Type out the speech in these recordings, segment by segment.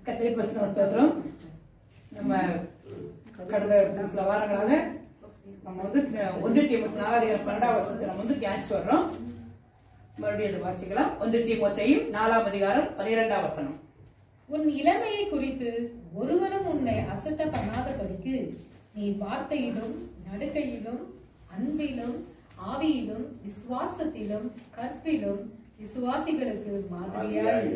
கத்திரி பரிசுத்த ஸ்தோத்திரம். நம்ம கடந்த சில வாரங்களாக நம்ம வந்து 1 தீமோத்தேயு 4:12 வசனத்தை நம்ம வந்து தியானிச்சு வர்றோம். மறுபடியும் அதை வாசிக்கலாம். 1 தீமோத்தேயு 4:12 வசனம். உன் இளமையை குறித்து ஒருவனும் உன்னை அசட்ட பண்ணாதபடிக்கு நீ வார்த்தையிலும் நடுக்கையிலும் அன்பிலும் ஆவியிலும் விசுவாசத்திலும் கற்பிலும் விசுவாசிகளுக்கு மாதிரியாய்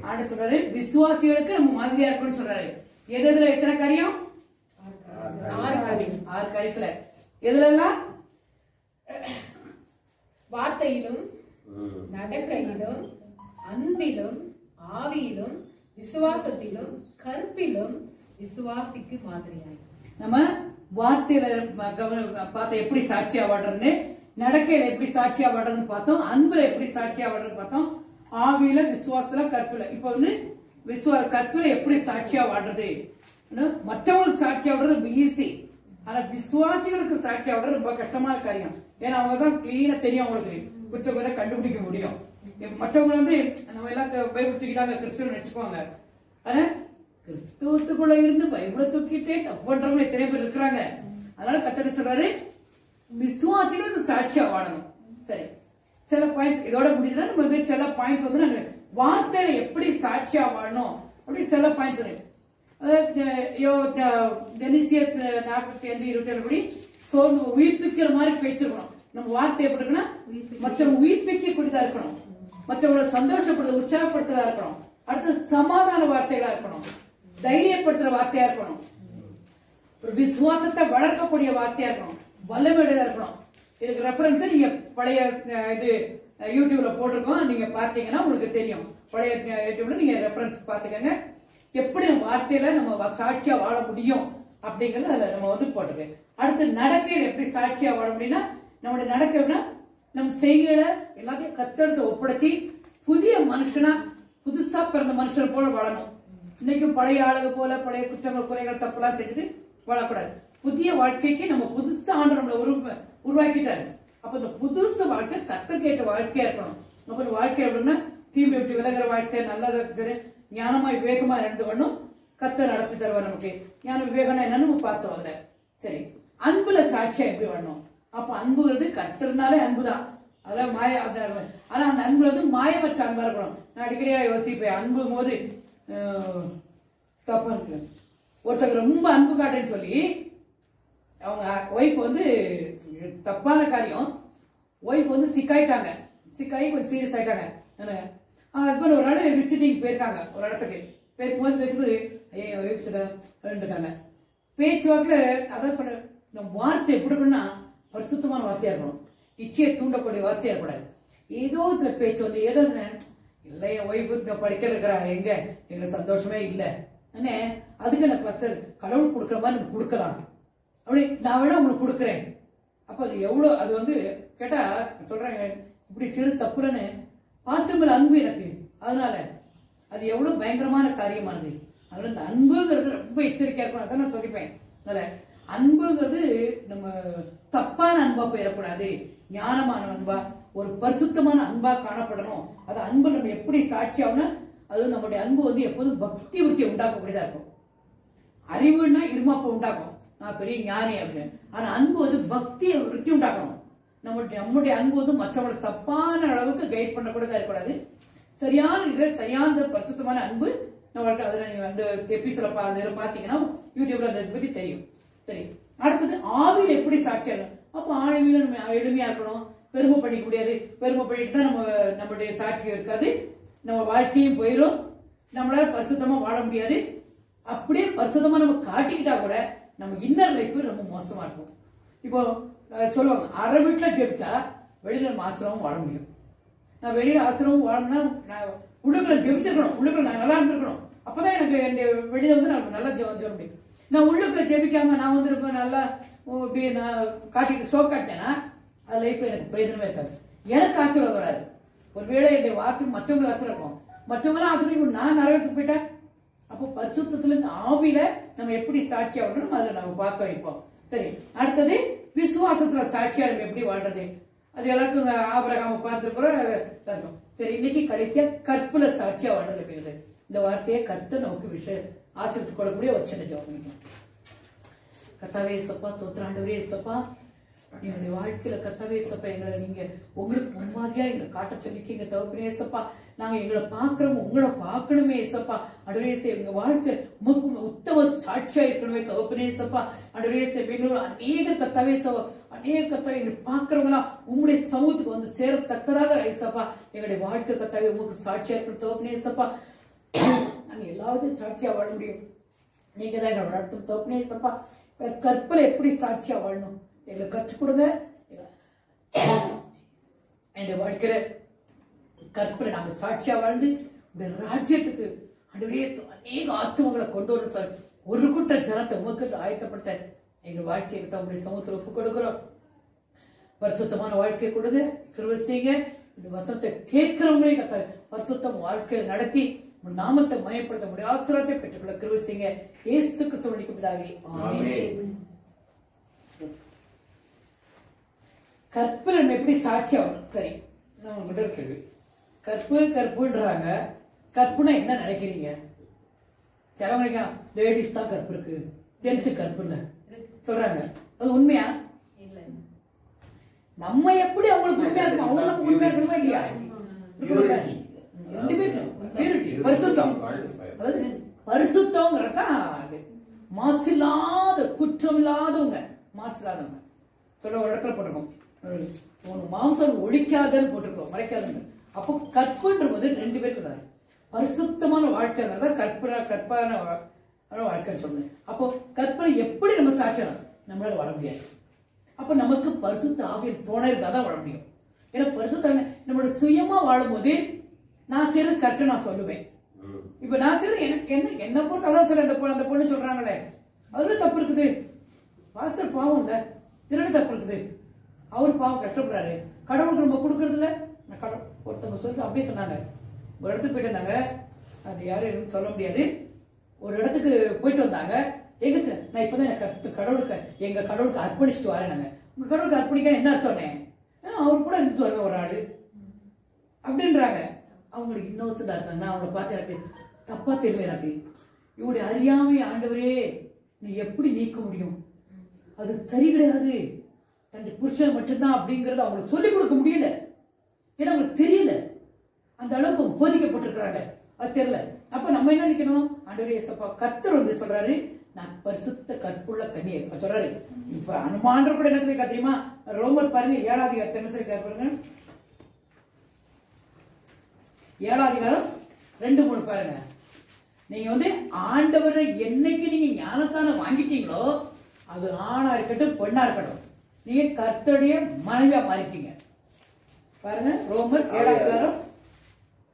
ஆண்டு சொல்றாரு. விசுவாசிகளுக்கு நம்ம மாதிரியா இருக்கணும்னு சொல்றாரு. எதுல எத்தனை காரியம்? 6 காரியத்துல. எதுல எல்லாம்? வார்த்தையிலும் நடக்கையிலும் அன்பிலும் ஆவியிலும் விசுவாசத்திலும் கற்பிலும் விசுவாசிக்கு மாதிரியாய். நம்ம வார்த்தையில பார்த்த எப்படி சாட்சியா வாழ்றதுன்னு, நடக்கையில எப்படி சாட்சியா வாழ்றதுன்னு பார்த்தோம், அன்புல எப்படி சாட்சியா வாழ்றதுன்னு பார்த்தோம், ஆவியில விசுவாசத்துல கற்பில. இப்ப வந்து கற்பில எப்படி சாட்சியா வாழ்றது, மற்றவங்களுக்கு சாட்சியா வாழ்றது ஈஸி. ஆனா விசுவாசிகளுக்கு சாட்சியா வாழ்றது ரொம்ப கஷ்டமான காரியம். ஏன்னா அவங்க தான் கிளீனா தெரியும், அவங்களுக்கு குற்றங்களை கண்டுபிடிக்க முடியும். மற்றவங்க வந்து நம்ம எல்லாம் பைபிள் தூக்கிட்டாங்க கிறிஸ்துவ நினைச்சுக்குவாங்க. ஆனா கிறிஸ்துவத்துக்குள்ள இருந்து பைபிளை தூக்கிட்டே தப்பு பண்றவங்க எத்தனை பேர் இருக்கிறாங்க. அதனால கர்த்தர் சொல்றாரு விசுவாசிகளுக்கு சாட்சியா வாழணும். சரி, சில பாயிண்ட்ஸ் இதோட முடிஞ்சா நம்ம வந்து சில பாயிண்ட்ஸ் வந்து நாங்க வார்த்தையில எப்படி சாட்சியா வாழணும் அப்படின்னு சில பாயிண்ட்ஸ் இருக்கு. டெனிசியஸ் 45:27 படி சோர்ந்து உயிர்ப்பிக்கிற மாதிரி பேச்சிருக்கணும். நம்ம வார்த்தை எப்படி இருக்குன்னா மற்றவங்க உயிர்ப்பிக்க கூடியதா இருக்கணும், மற்றவங்களை சந்தோஷப்படுத்த உற்சாகப்படுத்துறதா இருக்கணும், அடுத்து சமாதான வார்த்தைகளா இருக்கணும், தைரியப்படுத்துற வார்த்தையா இருக்கணும், ஒரு விசுவாசத்தை வளர்க்கக்கூடிய வார்த்தையா இருக்கணும், வல்லமையுடையதா இருக்கணும். இதுக்கு ரெஃபரன்ஸ் நீங்க பழைய இது யூடியூப்ல போட்டிருக்கோம், நீங்க பாத்தீங்கன்னா உங்களுக்கு தெரியும். பழைய யூடியூப்ல நீங்க ரெஃபரன்ஸ் பாத்துக்கங்க. எப்படி வார்த்தையில நம்ம சாட்சியா வாழ முடியும் அப்படிங்கறது அதுல நம்ம வந்து போட்டிருக்கேன். அடுத்து நடக்கையில எப்படி சாட்சியா வாழ முடியும்னா, நம்மளுடைய நடக்கைனா நம்ம செய்கையில எல்லாத்தையும் கத்தெடுத்து ஒப்படைச்சி புதிய மனுஷனா புதுசா பிறந்த மனுஷனை போல வாழணும். இன்னைக்கு பழைய ஆளுக போல பழைய குற்றங்கள் குறைகள் தப்பெல்லாம் செஞ்சுட்டு வாழக்கூடாது. புதிய வாழ்க்கைக்கு நம்ம புதுசா ஆண்டு நம்மளை உருவாக்கிட்டாரு. அப்ப இந்த புதுசு வாழ்க்கை கத்தற்கேற்ற வாழ்க்கையா இருக்கணும். அப்ப வாழ்க்கை எப்படின்னா தீமை விட்டு விலகிற வாழ்க்கை, நல்லது சரி ஞானமா விவேகமா நடந்துக்கணும். கத்தர் நடத்தி தருவார் நமக்கு. ஞான விவேகம்னா என்னன்னு நம்ம பார்த்தோம். அதுல சரி, அன்புல சாட்சியா எப்படி வரணும்? அப்ப அன்புங்கிறது கத்தர்னாலே அன்புதான். அதெல்லாம் ஆனா அந்த அன்புல வந்து மாயமற்ற அன்பா இருக்கணும். நான் அடிக்கடியா யோசிப்பேன், அன்பு போது தப்பா இருக்கு. ஒருத்தர் ரொம்ப அன்பு காட்டுன்னு சொல்லி அவங்க ஒய்ஃப் வந்து தப்பான காரியம், ஒய்ஃப் வந்து சிக்காயிட்டாங்க, சிக்காயி கொஞ்சம் சீரியஸ் ஆயிட்டாங்க. ஹஸ்பண்ட் ஒரு நாள் விசிட்டிங் போயிருக்காங்க ஒரு இடத்துக்கு. போயிருக்கும்போது பேசும்போது ஒய்ஃப் சொல்லிட்டாங்க பேச்சுவாக்கில். அதான் சொல்ற, நம்ம வார்த்தை எப்படி பண்ணா பரிசுத்தமான வார்த்தையா இருக்கணும், இச்சையை தூண்டக்கூடிய வார்த்தையா இருக்கக்கூடாது. ஏதோ பேச்சு வந்து ஏதோ இல்லை என் ஒய்ஃபு படிக்கல இருக்கிறா, எங்களுக்கு சந்தோஷமே இல்லை அண்ணே, அதுக்கு நான் பஸ்டர் கடவுள் கொடுக்குற மாதிரி நம்ம கொடுக்கலாம், அப்படி நான் வேணா உங்களுக்கு கொடுக்குறேன். அப்போ அது எவ்வளோ, அது வந்து கேட்டா சொல்றாங்க இப்படி சிறு தப்புலன்னு பாஸ்டர் மேல அன்பு எனக்கு, அதனால அது எவ்வளவு பயங்கரமான காரியமானது. அதனால இந்த அன்புங்கிறது ரொம்ப எச்சரிக்கையா இருக்கணும். அதான் நான் சொல்லிப்பேன். அதனால அன்புங்கிறது நம்ம தப்பான அன்பா போயிடக்கூடாது, ஞானமான அன்பா ஒரு பரிசுத்தமான அன்பா காணப்படணும். அது அன்பு நம்ம எப்படி சாட்சி ஆகணும், அது நம்மளுடைய அன்பு வந்து எப்போதும் பக்தி விருத்தியை உண்டாக்கக்கூடியதா இருக்கும். அறிவுன்னா இருமாப்ப உண்டாக்கும், நான் பெரிய ஞானி அப்படின்னு. ஆனா அன்பு வந்து பக்தியை விருத்தி உண்டாக்கணும். நம்மளுடைய அன்பு வந்து மற்றவங்களை தப்பான அளவுக்கு கைட் பண்ணக்கூடாதா இருக்கக்கூடாது. சரியான இதுல சரியான பரிசுத்தமான அன்பு நம்மளுக்கு. அதுல நீங்க வந்து எபிசோட பாத்தீங்கன்னா யூடியூப்ல அதை பத்தி தெரியும். சரி, அடுத்தது ஆவியில எப்படி சாட்சியாகணும். அப்ப ஆவியில நம்ம எளிமையா இருக்கணும், பெருமை பண்ணிக்க முடியாது. பெருமை பண்ணிட்டு தான் நம்மளுடைய சாட்சியம் இருக்காது, நம்ம வாழ்க்கையும் போயிடும், நம்மளால பரிசுத்தமா வாழ முடியாது. அப்படியே பரிசுத்தமா நம்ம காட்டிக்கிட்டா கூட நம்ம இன்னர் லைஃப் ரொம்ப மோசமா இருக்கும். இப்போ சொல்லுவாங்க, அரை வீட்டுல ஜெபிச்சா வெளியில நம்ம ஆசிரமம் வாழ முடியும். நான் வெளியில ஆசிரமம் வாழணும்னா நான் உள்ளுக்குள்ள ஜெபிச்சிருக்கணும், உள்ளுக்குள்ள நான் நல்லா இருந்திருக்கணும். அப்பதான் எனக்கு வெளியில வந்து நான் நல்லா சொல்ல முடியும். நான் உள்ளுக்குள்ள ஜெபிக்காம நான் வந்து நல்லா நான் காட்டிட்டு ஷோ காட்டினேன்னா அது லைஃப்ல எனக்கு பிரயோஜனமே இருக்காது, எனக்கு ஆசீர்வாதம் வராது. ஒருவேளை என்னுடைய வார்த்தை மற்றவங்களுக்கு ஆசீர்வாதம் இருக்கும், மற்றவங்களாம் ஆசீர்வாதம் நான் நரகத்துக்கு போயிட்டேன். அப்போ பரிசுத்தத்துல இருந்து ஆவியில நம்ம எப்படி சாட்சியா வரணும் அதுல நம்ம பார்த்தோம். இப்போ சரி, அடுத்தது விசுவாசத்துல சாட்சியா நம்ம எப்படி வாழ்றது, அது எல்லாருக்கும் ஆபிரகாம பார்த்திருக்கிறோம். சரி, இன்னைக்கு கடைசியா கற்புல சாட்சியா வாழ்றது அப்படிங்கிறது. இந்த வார்த்தையை கர்த்தர் நமக்கு ஆசீர்வதித்துக் கொள்ளக்கூடிய ஒரு சின்ன ஜெபம் பண்ணிக்கலாம். கர்த்தாவே இயேசுப்பா, ஸ்தோத்திரம் ஆண்டவரே இயேசுப்பா, எங்களுடைய வாழ்க்கையில கர்த்தாவே இயேசுப்பா, எங்களை நீங்க உங்களுக்கு முன்மாதிரியா எங்களை காட்ட சொல்லிக்கீங்க தகப்பனே இயேசுப்பா. நாங்க எங்களை பார்க்கிறோம், உங்களை பார்க்கணுமே இயேசுப்பா. ஆண்டவரே எங்க வாழ்க்கை உமக்கு உத்தம சாட்சியா இருக்கணுமே தகப்பனே இயேசுப்பா. ஆண்டவரே எங்களோட அநேக கர்த்தாவே அநேக கர்த்தாவே எங்களை பார்க்கிறவங்களா உங்களுடைய சமூகத்துக்கு வந்து சேரத்தக்கதாக இயேசுப்பா எங்களுடைய வாழ்க்கை கர்த்தாவே உமக்கு சாட்சியா இருக்கணும் தகப்பனே இயேசுப்பா. நாங்க எல்லாவற்றையும் சாட்சியா வாழ முடியும். நீங்க தான் எங்களை வளர்த்தும் தகப்பனே இயேசுப்பா. கற்பனை எப்படி சாட்சியா வாழணும் எங்களுக்கு கற்றுக் கொடுங்க. என் வாழ்க்கையில கற்பனை நாங்க சாட்சியா வாழ்ந்து இந்த ராஜ்யத்துக்கு ஆண்டவரே அநேக ஆத்மங்களை கொண்டு வரணும் சார். ஒரு கூட்ட ஜனத்தை உமக்கு ஆயத்தப்படுத்த எங்க வாழ்க்கையை தம்முடைய சமூகத்தில் ஒப்புக் கொடுக்கிறோம். பரிசுத்தமான வாழ்க்கையை கொடுங்க, கிருபை செய்யுங்க. இந்த வசனத்தை கேட்கிறவங்களே கத்த பரிசுத்தம் வாழ்க்கையை நடத்தி நாமத்தை மயப்படுத்த முடிய ஆசீர்வாதத்தை பெற்றுக்கொள்ள கிருபை செய்யுங்க. இயேசு கிறிஸ்துவின் பிதாவே ஆமென். கற்பனை எப்படி சாட்சியாகணும்? சரி, நான் உங்கள்கிட்ட ஒரு கேள்வி. கற்புன்றாங்க, கற்புனா என்ன நினைக்கிறீங்க? சிலவங்க லேடிஸ் தான் கற்பு இருக்கு, ஜென்ஸு கற்புன்னு சொல்றாங்க. அது உண்மையா? நம்ம எப்படி அவங்களுக்கு உண்மையா இருக்கும், அவங்களுக்கு உண்மையா இருக்கணுமா இல்லையா? பரிசுத்தம், அதாவது பரிசுத்தம்ங்கிறதான் அது மாசில்லாத குற்றம் இல்லாதவங்க, மாசில்லாதவங்க சொல்ல ஒரு இடத்துல போட்டிருக்கோம், மாம்சம் ஒழிக்காதன்னு போட்டிருக்கோம், மறைக்காதன்னு. அப்போ கற்புன்றது ரெண்டு பேருக்கு பரிசுத்தமான வாழ்க்கைங்கிறத கற்பான வாழ்க்கைன்னு சொன்னேன். அப்போ கற்பனை எப்படி நம்ம சாட்சியம் நம்மளால வாழ முடியாது. அப்ப நமக்கு பரிசுத்த ஆவியில் துணை இருந்தா தான் வாழ முடியும். ஏன்னா பரிசுத்த நம்மளோட சுயமா வாழும்போது நான் செய்யறது கரெக்ட் நான் சொல்லுவேன். இப்ப நான் செய்யறது எனக்கு என்ன பொறுத்து அதான் சொல்ல அந்த பொண்ணு சொல்றாங்களே அதுல தப்பு இருக்குது. பாஸ்டர் பாவம் இல்ல, திருட தப்பு இருக்குது, அவரு பாவம் கஷ்டப்படுறாரு, கடவுளுக்கு நம்ம கொடுக்கறது இல்ல. ஒருத்தவங்க சொல்லிட்டு அப்படியே சொன்னாங்க. ஒரு இடத்துக்கு போயிட்டு வந்தாங்க, அது யாரும் சொல்ல முடியாது. ஒரு இடத்துக்கு போயிட்டு வந்தாங்க. எங்க சார் நான் இப்பதான் எங்க கடவுளுக்கு அர்ப்பணிச்சுட்டு வரேன். நாங்க உங்க கடவுளுக்கு அர்ப்பணிக்க என்ன அர்த்தம்னே, அவர் கூட இருந்துட்டு வருவேன் ஒரு ஆளு அப்படின்றாங்க. அவங்களுக்கு இன்னொருத்தா இருக்காங்க. நான் அவங்கள பார்த்து எனக்கு தப்பா தெரியல. எனக்கு இவருடைய அறியாமை ஆண்டவரே நீ எப்படி நீக்க முடியும்? அது சரி கிடையாது, தன்னுடைய புருஷன் மட்டும்தான் அப்படிங்கறது அவங்களுக்கு சொல்லிக் கொடுக்க முடியல. ஏன்னா அவங்களுக்கு தெரியல, அந்த அளவுக்கு போதிக்கப்பட்டிருக்கிறாங்க, அது தெரியல. அப்ப நம்ம என்ன நினைக்கணும்? ஆண்டவரே இயேசுப்பா கர்த்தர் வந்து சொல்றாரு நான் பரிசுத்த கற்புள்ள கன்னியை சொல்றாரு. இப்ப அனுமான்ற கூட என்ன சொல்லி தெரியுமா? ரோமர் பாருங்க 7ஆம் அதிகாரத்தை என்ன சொல்லி பாருங்க, 7ஆம் அதிகாரம் 2-3 பாருங்க. நீங்க வந்து ஆண்டவரை என்னைக்கு நீங்க ஞானஸ்தானம் வாங்கிட்டீங்களோ அது ஆணா இருக்கட்டும் பெண்ணா இருக்கட்டும் நீங்க கர்த்தருடைய மனைவியா மாறிட்டீங்க. பாருங்க ரோமர் 7ஆம் அதிகாரம்.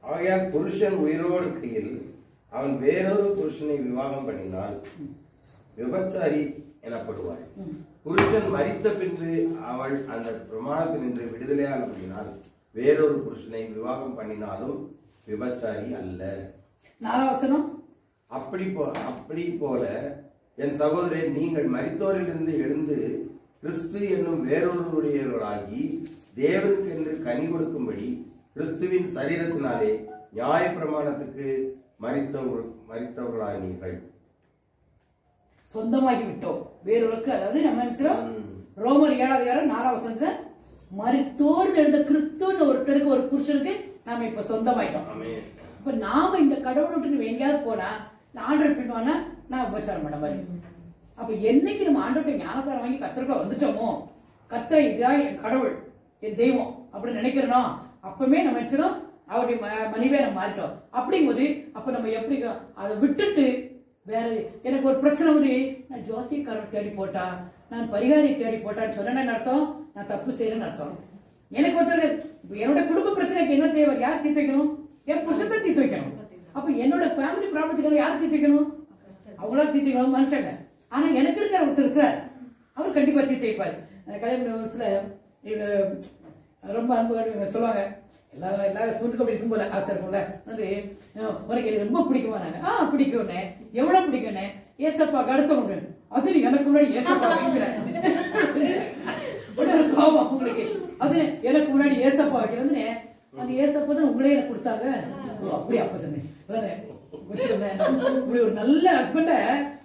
ஆகையால் புருஷன் உயிரோடு இருக்கையில் அவன் வேறொரு புருஷனை விவாகம் பண்ணினால் விபச்சாரி எனப்படுவாள். புருஷன் மரித்த பின்பு அவள் அந்த பிரமாணத்தினின்று விடுதலையானபடியினால் வேறொரு புருஷனை விவாகம் பண்ணினாலும் விபச்சாரி அல்ல. 4ஆம் வசனம். அப்படி போல என் சகோதரே, நீங்கள் மரித்தோரிலிருந்து எழுந்து கிறிஸ்து என்னும் வேறொருவருடையவர்களாகி தேவனுக்கு என்று கனி கொடுக்கும்படி கிறிஸ்துவின் சரீரத்தினாலே நியாய பிரமாணத்துக்கு மரித்தவர்களானீர்கள். சொந்தமாகி விட்டோம் வேறொருக்கு. அதாவது நம்ம ரோமர் 7ஆம் அதிகாரம் 4ஆம் வசனத்துல மரித்தோர் எழுந்த கிறிஸ்துன்னு ஒருத்தருக்கு ஒரு புருஷனுக்கு நாம இப்ப சொந்தமாயிட்டோம். இப்ப நாம இந்த கடவுளை விட்டு எங்கேயாவது போனா ஆண்டர் பின்வானா நான் உபச்சாரம் பண்ண மாதிரி. அப்ப என்னைக்கு நம்ம ஆண்டோட்ட ஞானசாரம் வாங்கி கத்திரக்கா வந்துட்டோமோ, கத்திர இதுதான் என் கடவுள் என் தெய்வம் அப்படின்னு நினைக்கிறனோ அப்பவே நம்ம நினைச்சோம் அவருடைய மனைவியா நம்ம மாறிட்டோம். அப்படிங்கும்போது அப்ப நம்ம எப்படி அதை விட்டுட்டு வேற எனக்கு ஒரு பிரச்சனை வந்து நான் ஜோசியக்காரன் தேடி போட்டா நான் பரிகாரி தேடி போட்டான்னு சொன்னேன்னு அர்த்தம் நான் தப்பு செய்யறேன்னு அர்த்தம். எனக்கு ஒருத்தர் என்னோட குடும்ப பிரச்சனைக்கு என்ன தேவை? யார் தீர்த்து வைக்கணும்? என் புருஷத்தை தீர்த்து வைக்கணும். அப்ப என்னோட ஃபேமிலி ப்ராப்ளத்துக்கு யார் தீர்த்து வைக்கணும்? அவங்களாம் தீர்த்து வைக்கணும் மனுஷங்க. ஆனா எனக்கு இருக்கிற ஒருத்தர் இருக்கிறார், அவர் கண்டிப்பா தீர்த்து வைப்பாரு. கல்யாணத்துல ரொம்ப அன்பு சொல்லுவாங்க, எல்லா சூத்துக்கு அப்படி இருக்கும் போல ஆசை இருக்கும்ல. உனக்கு எனக்கு ரொம்ப பிடிக்குமா? நாங்க பிடிக்கும்னே. எவ்வளவு பிடிக்கும்னே? ஏசப்பா அடுத்தவங்க அது எனக்கு முன்னாடி ஏசப்பா வைக்கிறேன் கோபம் உங்களுக்கு. அது எனக்கு முன்னாடி ஏசப்பா வைக்கிறது. அந்த ஏசப்பா தான் உங்களே எனக்கு கொடுத்தாங்க. அப்படி அப்ப சொன்னேன் இப்படி ஒரு நல்ல ஹஸ்பண்ட,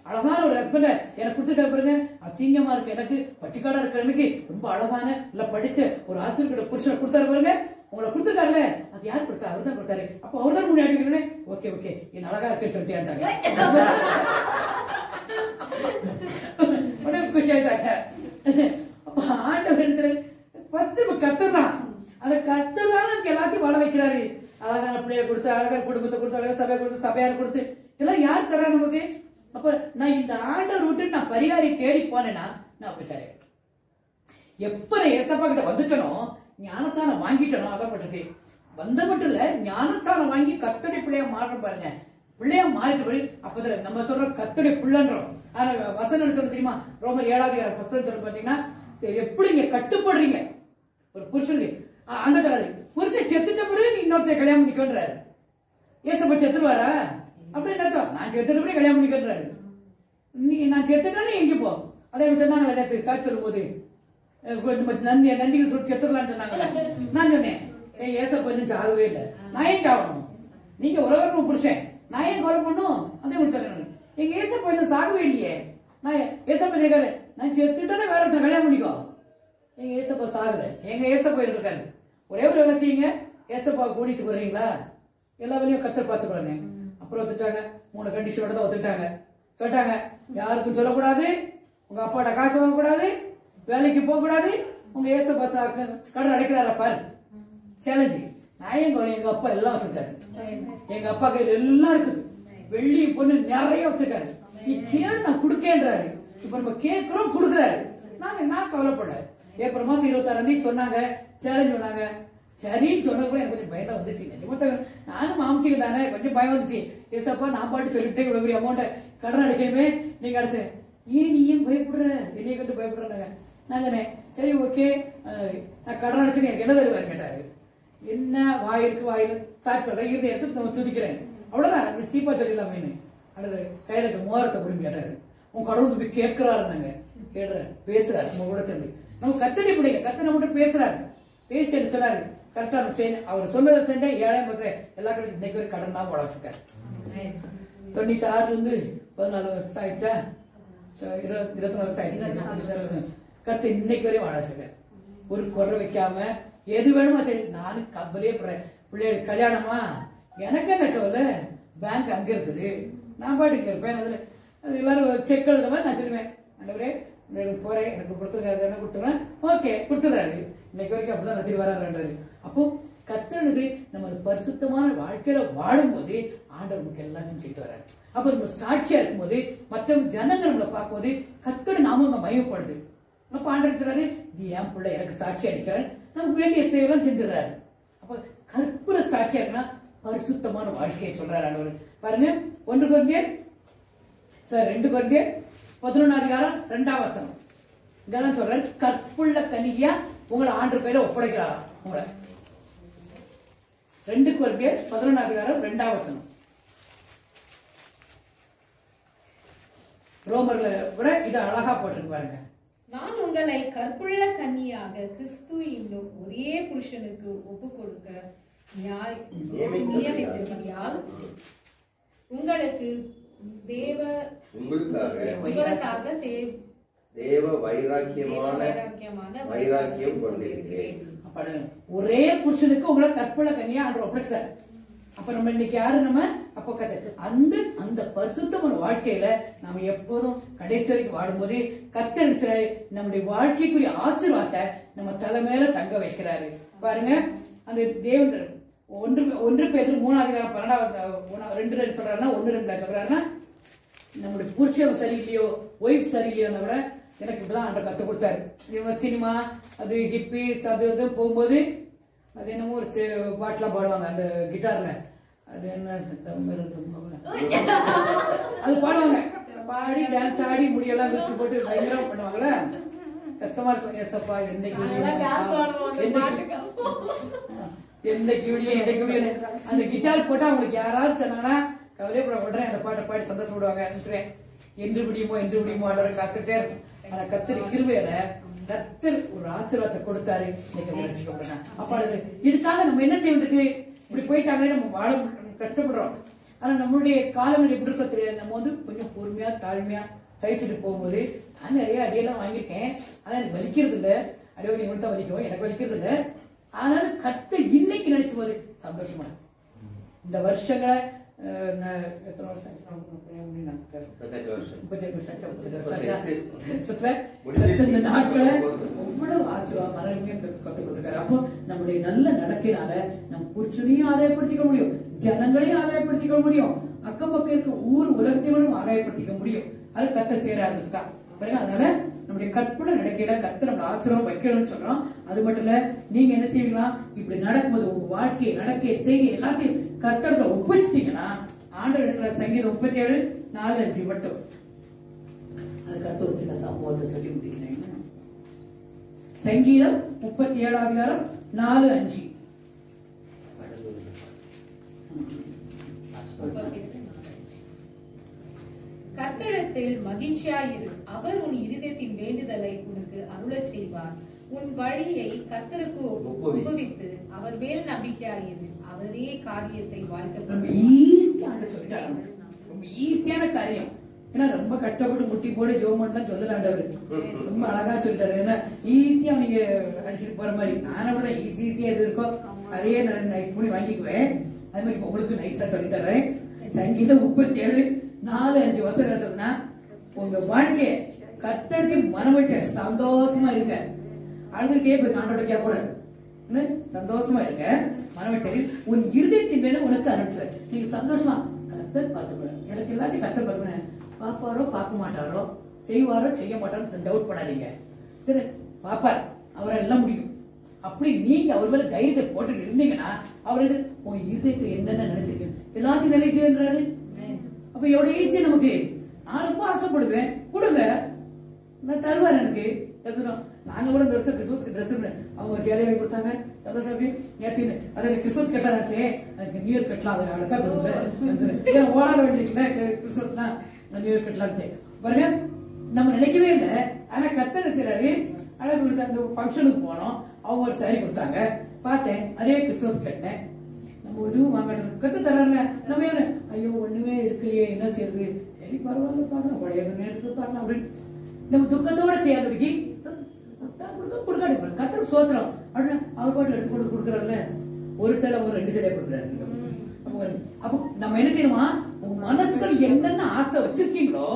அழகான ஒரு ஹஸ்பண்ட எனக்கு கொடுத்துட்டா பாருங்க. அசிங்கமா இருக்கு எனக்கு, பட்டிக்காடா இருக்கிற எனக்கு ரொம்ப அழகான இல்ல படிச்ச ஒரு ஆசிரியர் புருஷனை கொடுத்தாரு பாருங்க. உங்களை கொடுத்துருக்காருல, அது யார் கொடுத்தா? அவர் தான் கொடுத்தாரு. அப்ப அவர் தான் முன்னாடி வைக்கிறேன். ஓகே ஓகே, என் அழகா இருக்குன்னு சொல்லிட்டேன்ட்டாங்க. குஷி ஆயிட்டாங்க. அப்ப ஆண்டவர் எடுக்கிறாரு 10 கத்தர் தான். அந்த கத்தர் தான் நமக்கு எல்லாத்தையும் வாழ வைக்கிறாரு. அழகான பிள்ளைய கொடுத்து, அழகான குடும்பத்தை கொடுத்து, அழகான சபையை கொடுத்து, சபையார் கொடுத்து எல்லாம் யார் தரா நமக்கு? அப்ப நான் இந்த ஆண்டவர் விட்டு நான் பரிகாரி தேடி போனேன்னா நான் போச்சாரு. எப்ப ஏசப்பா கிட்ட வந்துட்டனோ, ஞானஸ்தானம் வாங்கிட்டனோ, அதான் பட்டிருக்கு. வந்த மட்டும் இல்ல, ஞானஸ்தானம் வாங்கி கத்தடி பிள்ளைய மாற்ற பாருங்க. பிள்ளைய மாறிட்டு அப்பதான் நம்ம சொல்றோம் கத்தடி பிள்ளைன்றோம். ஆனா வசனம் சொல்ல தெரியுமா? ரோமர் 7 சொல்ல பாத்தீங்கன்னா, எப்படி நீங்க கட்டுப்படுறீங்க ஒரு புருஷனுக்கு. ஆண்டவராரு புருஷன் செத்துட்ட பிறகு நீ இன்னொருத்த கல்யாணம் பண்ணிக்கொன்றாரு. ஏசப்பா செத்துருவாரா? அப்படி என்ன அர்த்தம்? நான் செத்துட்ட பிறகு கல்யாணம் பண்ணிக்கொன்றாரு. நீ நான் செத்துட்டா நீ எங்க போ? அதே சொன்னாங்களே நேற்று சாட்சி சொல்லும் போது, நந்திகள் சொல்லி செத்துடலான்னு சொன்னாங்களே. நான் சொன்னேன், ஏசப்பா கொஞ்சம் சாகவே இல்லை, நான் ஏன் சாகணும்? நீங்க உலகம் புருஷன், நான் ஏன் கொலை பண்ணும்? அதே முடிச்சாரு. எங்க ஏசப்பா இன்னும் சாகவே இல்லையே. நான் ஏசப்பா கேட்காரு, நான் செத்துட்டா வேற ஒருத்தர் கல்யாணம் பண்ணிக்கோ. எங்க ஏசப்பா சாகுல, எங்க ஏசப்பா இருக்காரு. ஒரே ஒரு வேலை செய்யுங்க, ஏசப்பா கூட்டிட்டு வர்றீங்களா? எல்லா வேலையும் கத்தர் பார்த்துக்கொள்ளுங்க. அப்புறம் ஒத்துட்டாங்க. 3 கண்டிஷனோட தான் ஒத்துட்டாங்க. சொல்லிட்டாங்க, யாருக்கும் சொல்லக்கூடாது, உங்க அப்பாட்ட காசு வாங்கக்கூடாது, வேலைக்கு போக கூடாது, உங்க ஏசப்பா கடன் அடைக்கிறாரா பாரு. சேலஞ்சு. நான் எங்க அப்பா எல்லாம் வச்சிருக்காரு. எங்க அப்பா கையில் எல்லாம் இருக்குது, வெள்ளி பொண்ணு நிறைய வச்சிருக்காரு. நீ கேளு, நான் கொடுக்கேன்றாரு. இப்ப நம்ம கேட்கிறோம், கொடுக்குறாரு. நான் கவலைப்பட. ஏப்ரல் மாசம் 26 சொன்னாங்க, சேலஞ்சு சொன்னாங்க. சரின்னு சொன்ன கூட எனக்கு கொஞ்சம் பயம் வந்துச்சு. நானும் மாம்சிக்கு தானே, கொஞ்சம் பயம் வந்துச்சு. ஏசப்பா நான் பாட்டு சொல்லிட்டு இவ்வளவு பெரிய அமௌண்ட்டை கடன் அடைக்கணுமே, நீங்க அடைச்ச ஏன் நீ ஏன் பயப்படுற? வெளியே கண்டு பயப்படுறாங்க. நான் தானே சரி ஓகே, நான் கடன் அடைச்சு எனக்கு என்ன தருவாரு கேட்டாரு. என்ன வாயிருக்கு, வாயில் சாட்சி சொல்றேன், இறுதி எடுத்து துதிக்கிறேன், அவ்வளவுதான். சீப்பா சொல்லிடலாமேன்னு அடுத்த கையில மோரத்தை குடும்பி கேட்டாரு. உன் கடவுள் போய் கேட்கிறாருந்தாங்க. கேடுறாரு, பேசுறாரு நம்ம கூட சேர்ந்து. நம்ம கத்தடி பிடிங்க, கத்தனை மட்டும் பேசுறாரு. பேசி சொன்னாரு, கரெக்டா அவர் சொன்னதை செஞ்சா 7 எல்லா கடையும் இன்னைக்கு ஒரு கடன் தான் போட வச்சிருக்காரு. 96 14 வருஷம் ஆயிடுச்சா, 24 வருஷம் ஆயிடுச்சு. கத்து இன்னைக்கு வரையும் வாழ வச்சிருக்காரு. ஒரு குறை வைக்காம எது வேணுமா சரி. நானும் கப்பலே போறேன். பிள்ளைகள் கல்யாணமா எனக்கு என்ன கவலை, பேங்க் அங்க இருக்குது, நான் பாட்டுக்கு இருப்பேன். அதுல எல்லாரும் செக் எழுதுற மாதிரி நான் சொல்லுவேன், ஆண்டவரே போறேன், எனக்கு கொடுத்துருக்காரு, என்ன கொடுத்துருவேன், ஓகே கொடுத்துறாரு. இன்னைக்கு வரைக்கும் அப்படிதான் நடத்தி வராரு. அப்போ கத்தனது நம்ம பரிசுத்தமான வாழ்க்கையில வாழும் போது ஆண்டவர் நமக்கு எல்லாத்தையும் செய்து வர்றாரு. அப்ப நம்ம சாட்சியா இருக்கும் போது மற்ற ஜனங்கள் நம்மளை பார்க்கும்போது கத்தோட நாம அங்க மையப்படுது. அப்ப ஆண்டவர் சொல்றாரு, இது என் பிள்ளை, எனக்கு சாட்சியா இருக்கிறேன், நமக்கு வேண்டிய செயலாம் செஞ்சிடறாரு. அப்ப கற்புல சாட்சியா இருக்குன்னா பரிசுத்தமான வாழ்க்கையை சொல்றாரு ஆண்டவர். பாருங்க 1 கொரிந்தியர் 2 கொரிந்தியர் 11 இங்கதான் சொல்றாரு, கற்புள்ள கன்னிகையா உங்களை ஆண்டவர் கையில ஒப்படைக்கிறாரா உங்களை. 2 கொரிந்தியர் 11 ரோமர்ல விட இது அழகா போட்டிருக்கு பாருங்க. நான் உங்களை கற்புள்ள கன்னியாக கிறிஸ்து என்னும் ஒரே புருஷனுக்கு ஒப்பு கொடுக்க நியமித்திருக்கிறார். உங்களுக்கு உங்களுக்காக தேவ வைராக்கியம் கொண்டிருக்கிறேன். ஒரே புருஷனுக்கு உங்களை கற்புள்ள கன்னியா ஆண்டவர் ஒப்படைச்சார். அப்ப நம்ம இன்னைக்கு யாரு? நம்ம அப்ப அந்த பரிசுத்தமான வாழ்க்கையில நாம எப்போதும் கடைசி வரைக்கும் வாடும்போது கர்த்தர் நம்முடைய வாழ்க்கைக்குரிய ஆசீர்வாதத்தை நம்ம தலைமையில தங்க வைக்கிறாரு. பாருங்க, அந்த தேவன் 1 பேதுரு 3:12 சொல்றாருன்னா 1:2 சொல்றாருன்னா, நம்முடைய புருஷன் சரியில்லையோ, ஒய்ஃப் சரியில்லையோன்னா கூட எனக்கு இப்படிதான் ஆண்டவர் கத்து கொடுத்தாரு. இவங்க சினிமா அது ஹிப்பி அது போகும்போது அது என்னமோ ஒரு பாட்டுலாம் பாடுவாங்க அந்த கிட்டார்ல, அது என்ன அது பாடுவாங்க, பாடி டான்ஸ் ஆடி முடியெல்லாம் விரிச்சு போட்டு பயங்கரமா பண்ணுவாங்கல்ல, கஷ்டமா இருக்கும். ஏசப்பா என்னைக்கு அந்த கிட்டார் போட்டா அவங்களுக்கு யாராவது சொன்னாங்கன்னா கவலைப்படப்படுறேன், அந்த பாட்டை பாடி சந்தோஷப்படுவாங்க. என்று முடியுமோ ஆண்டவரை காத்துட்டே இருக்கும். ஆனா கத்திரி கிருபையில கத்தர் ஒரு ஆசீர்வாதத்தை கொடுத்தாரு. அப்ப இதுக்காக நம்ம என்ன செய்ய வேண்டியிருக்கு? இப்படி போயிட்டாங்களே நம்ம வாழ கஷ்டப்படுறோம். ஆனா நம்மளுடைய காலம் எப்படி இருக்க தெரியாது. நம்ம வந்து கொஞ்சம் பொறுமையா தாழ்மையா சகிச்சுட்டு போகும்போது நான் நிறைய அடியெல்லாம் வாங்கியிருக்கேன். ஆனா எனக்கு வலிக்கிறது இல்லை. அடியோட இவன் தான் வலிக்கும், எனக்கு வலிக்கிறது இல்லை. ஆனாலும் கர்த்தர் இன்னைக்கு நினைச்சு போது சந்தோஷமா. இந்த வருஷங்களை எத்தனை வருஷம் 38 வருஷத்துல நாட்களை எவ்வளவு ஆசீர்வாதம் மறுபடியும் கற்றுக் கொடுத்துருக்காரு. அப்போ நம்முடைய நல்ல நடக்கையினால நம்ம புருஷனையும் ஆதாயப்படுத்திக்க முடியும், ஜனங்களையும் ஆதாயப்படுத்திக்க முடியும், அக்கம் பக்கம் இருக்க ஊர் உலகத்தையும் ஆதாயப்படுத்திக்க முடியும். அது கர்த்தர் செய்யறாரு தான். அதனால நம்முடைய கற்பனை நடக்கையில கர்த்தர் நம்ம ஆசீர்வாதம் வைக்கணும்னு சொல்றோம். அது மட்டும் இல்ல, நீங்க என்ன செய்வீங்களா, இப்படி நடக்கும்போது உங்க வாழ்க்கையை நடக்கை செய்கை எல்லாத்தையும் கர்த்தரத்தை ஒப்பிச்சிட்டீங்கன்னா ஆண்டவர் இடத்துல சங்கீதம் 37:4-5 மட்டும் அதுக்கு அடுத்து ஒரு சின்ன சம்பவத்தை சொல்லி முடிக்கிறேன். சங்கீதம் 37:4-5. கர்த்தரிடத்தில் மகிழ்ச்சியாயிரு, அவர் உன் இருதயத்தின் வேண்டுதலை உனக்கு அருளச் செய்வார். உன் வழியை கர்த்தருக்கு ஒப்புவித்து அவர் மேல் நம்பிக்கையாயிரு, அவரே காரியத்தை ரொம்ப ஈஸியான காரியம். ஏன்னா ரொம்ப கஷ்டப்பட்டு முட்டி போட்டு ஜோமெண்ட்லாம் சொல்லலாண்டவர் ரொம்ப அழகா சொல்லிட்டாரு. ஏன்னா ஈஸியா நீங்க அடிச்சுட்டு போற மாதிரி நான் அப்படிதான் ஈஸியா எது இருக்கோ அதே நான் நைட் பண்ணி வாங்கிக்குவேன். அது மாதிரி உங்களுக்கு நைஸா சொல்லி தர்றேன். சங்கீதம் 37:4-5 வசனம் சொன்னா, உங்க வாழ்க்கைய கர்த்தருக்கு மனமளிச்ச சந்தோஷமா இருங்க. அழுதுகிட்டே போய் ஆண்டோட கேட்க கூடாது. சந்தோஷமா இருங்க, மனமளிச்சரி உன் இருதயத்தின் மேல உனக்கு அனுப்பிச்சார். நீங்க சந்தோஷமா கர்த்தர் பார்த்துக்கூடாது. எனக்கு எல்லாத்தையும் கர்த்தர் பார்த்துக்கிறேன். பார்ப்பாரோ பார்க்க மாட்டாரோ, செய்வாரோ செய்ய மாட்டாரோ டவுட் பண்ணாதீங்க. சரி, பாப்பார், அவரை எல்லாம் முடியும். அப்படி நீங்க அவர் மேல தைரியத்தை போட்டு இருந்தீங்கன்னா அவருக்கு உங்க இருதயத்துல என்னென்ன நினைச்சிருக்கீங்க எல்லாத்தையும் நினைச்சுன்றாரு. அப்ப எவ்வளவு ஈஸியா நமக்கு. நான் ரொம்ப ஆசைப்படுவேன், கொடுங்க, நான் தருவார் எனக்கு. நாங்க கூட இந்த வருஷம் கிறிஸ்துவத்துக்கு ட்ரெஸ் அவங்க சேலை வாங்கி கொடுத்தாங்க. நேற்று அதை கிறிஸ்துவத்து கட்டலாம் நினைச்சே, நியூ இயர் கட்டலாம், அதை அழகா கொடுங்க ஓடாட வேண்டியிருக்குல்ல கிறிஸ்துவத்னா நியூ இயர் கட்டலாம் பாருங்க. நம்ம நினைக்கவே இல்லை. ஆனா கர்த்தர் செய்யறாரு, அழகு கொடுத்த அந்த ஃபங்க்ஷனுக்கு போனோம், அவங்க ஒரு சாரி கொடுத்தாங்க, பார்த்தேன், அதே கிறிஸ்துவஸ் கட்டினேன். நம்ம எதுவும் வாங்கணும், கத்து தரல. நம்ம ஐயோ ஒண்ணுமே எடுக்கலையே, என்ன செய்யறது, சரி பரவாயில்ல பாருங்க, பழைய எடுத்து பாருங்க அப்படின்னு நம்ம துக்கத்தோட செய்யாதபடிக்கு கொடுக்காடி கத்தர் சோத்திரம் அப்படின்னு அவர் பாட்டு எடுத்து கொண்டு கொடுக்குறாருல. ஒரு சேலை அவங்க 2 சேலையை கொடுக்குறாரு. அப்போ நம்ம என்ன செய்யணுமா, உங்க மனசுல என்னென்ன ஆசை வச்சிருக்கீங்களோ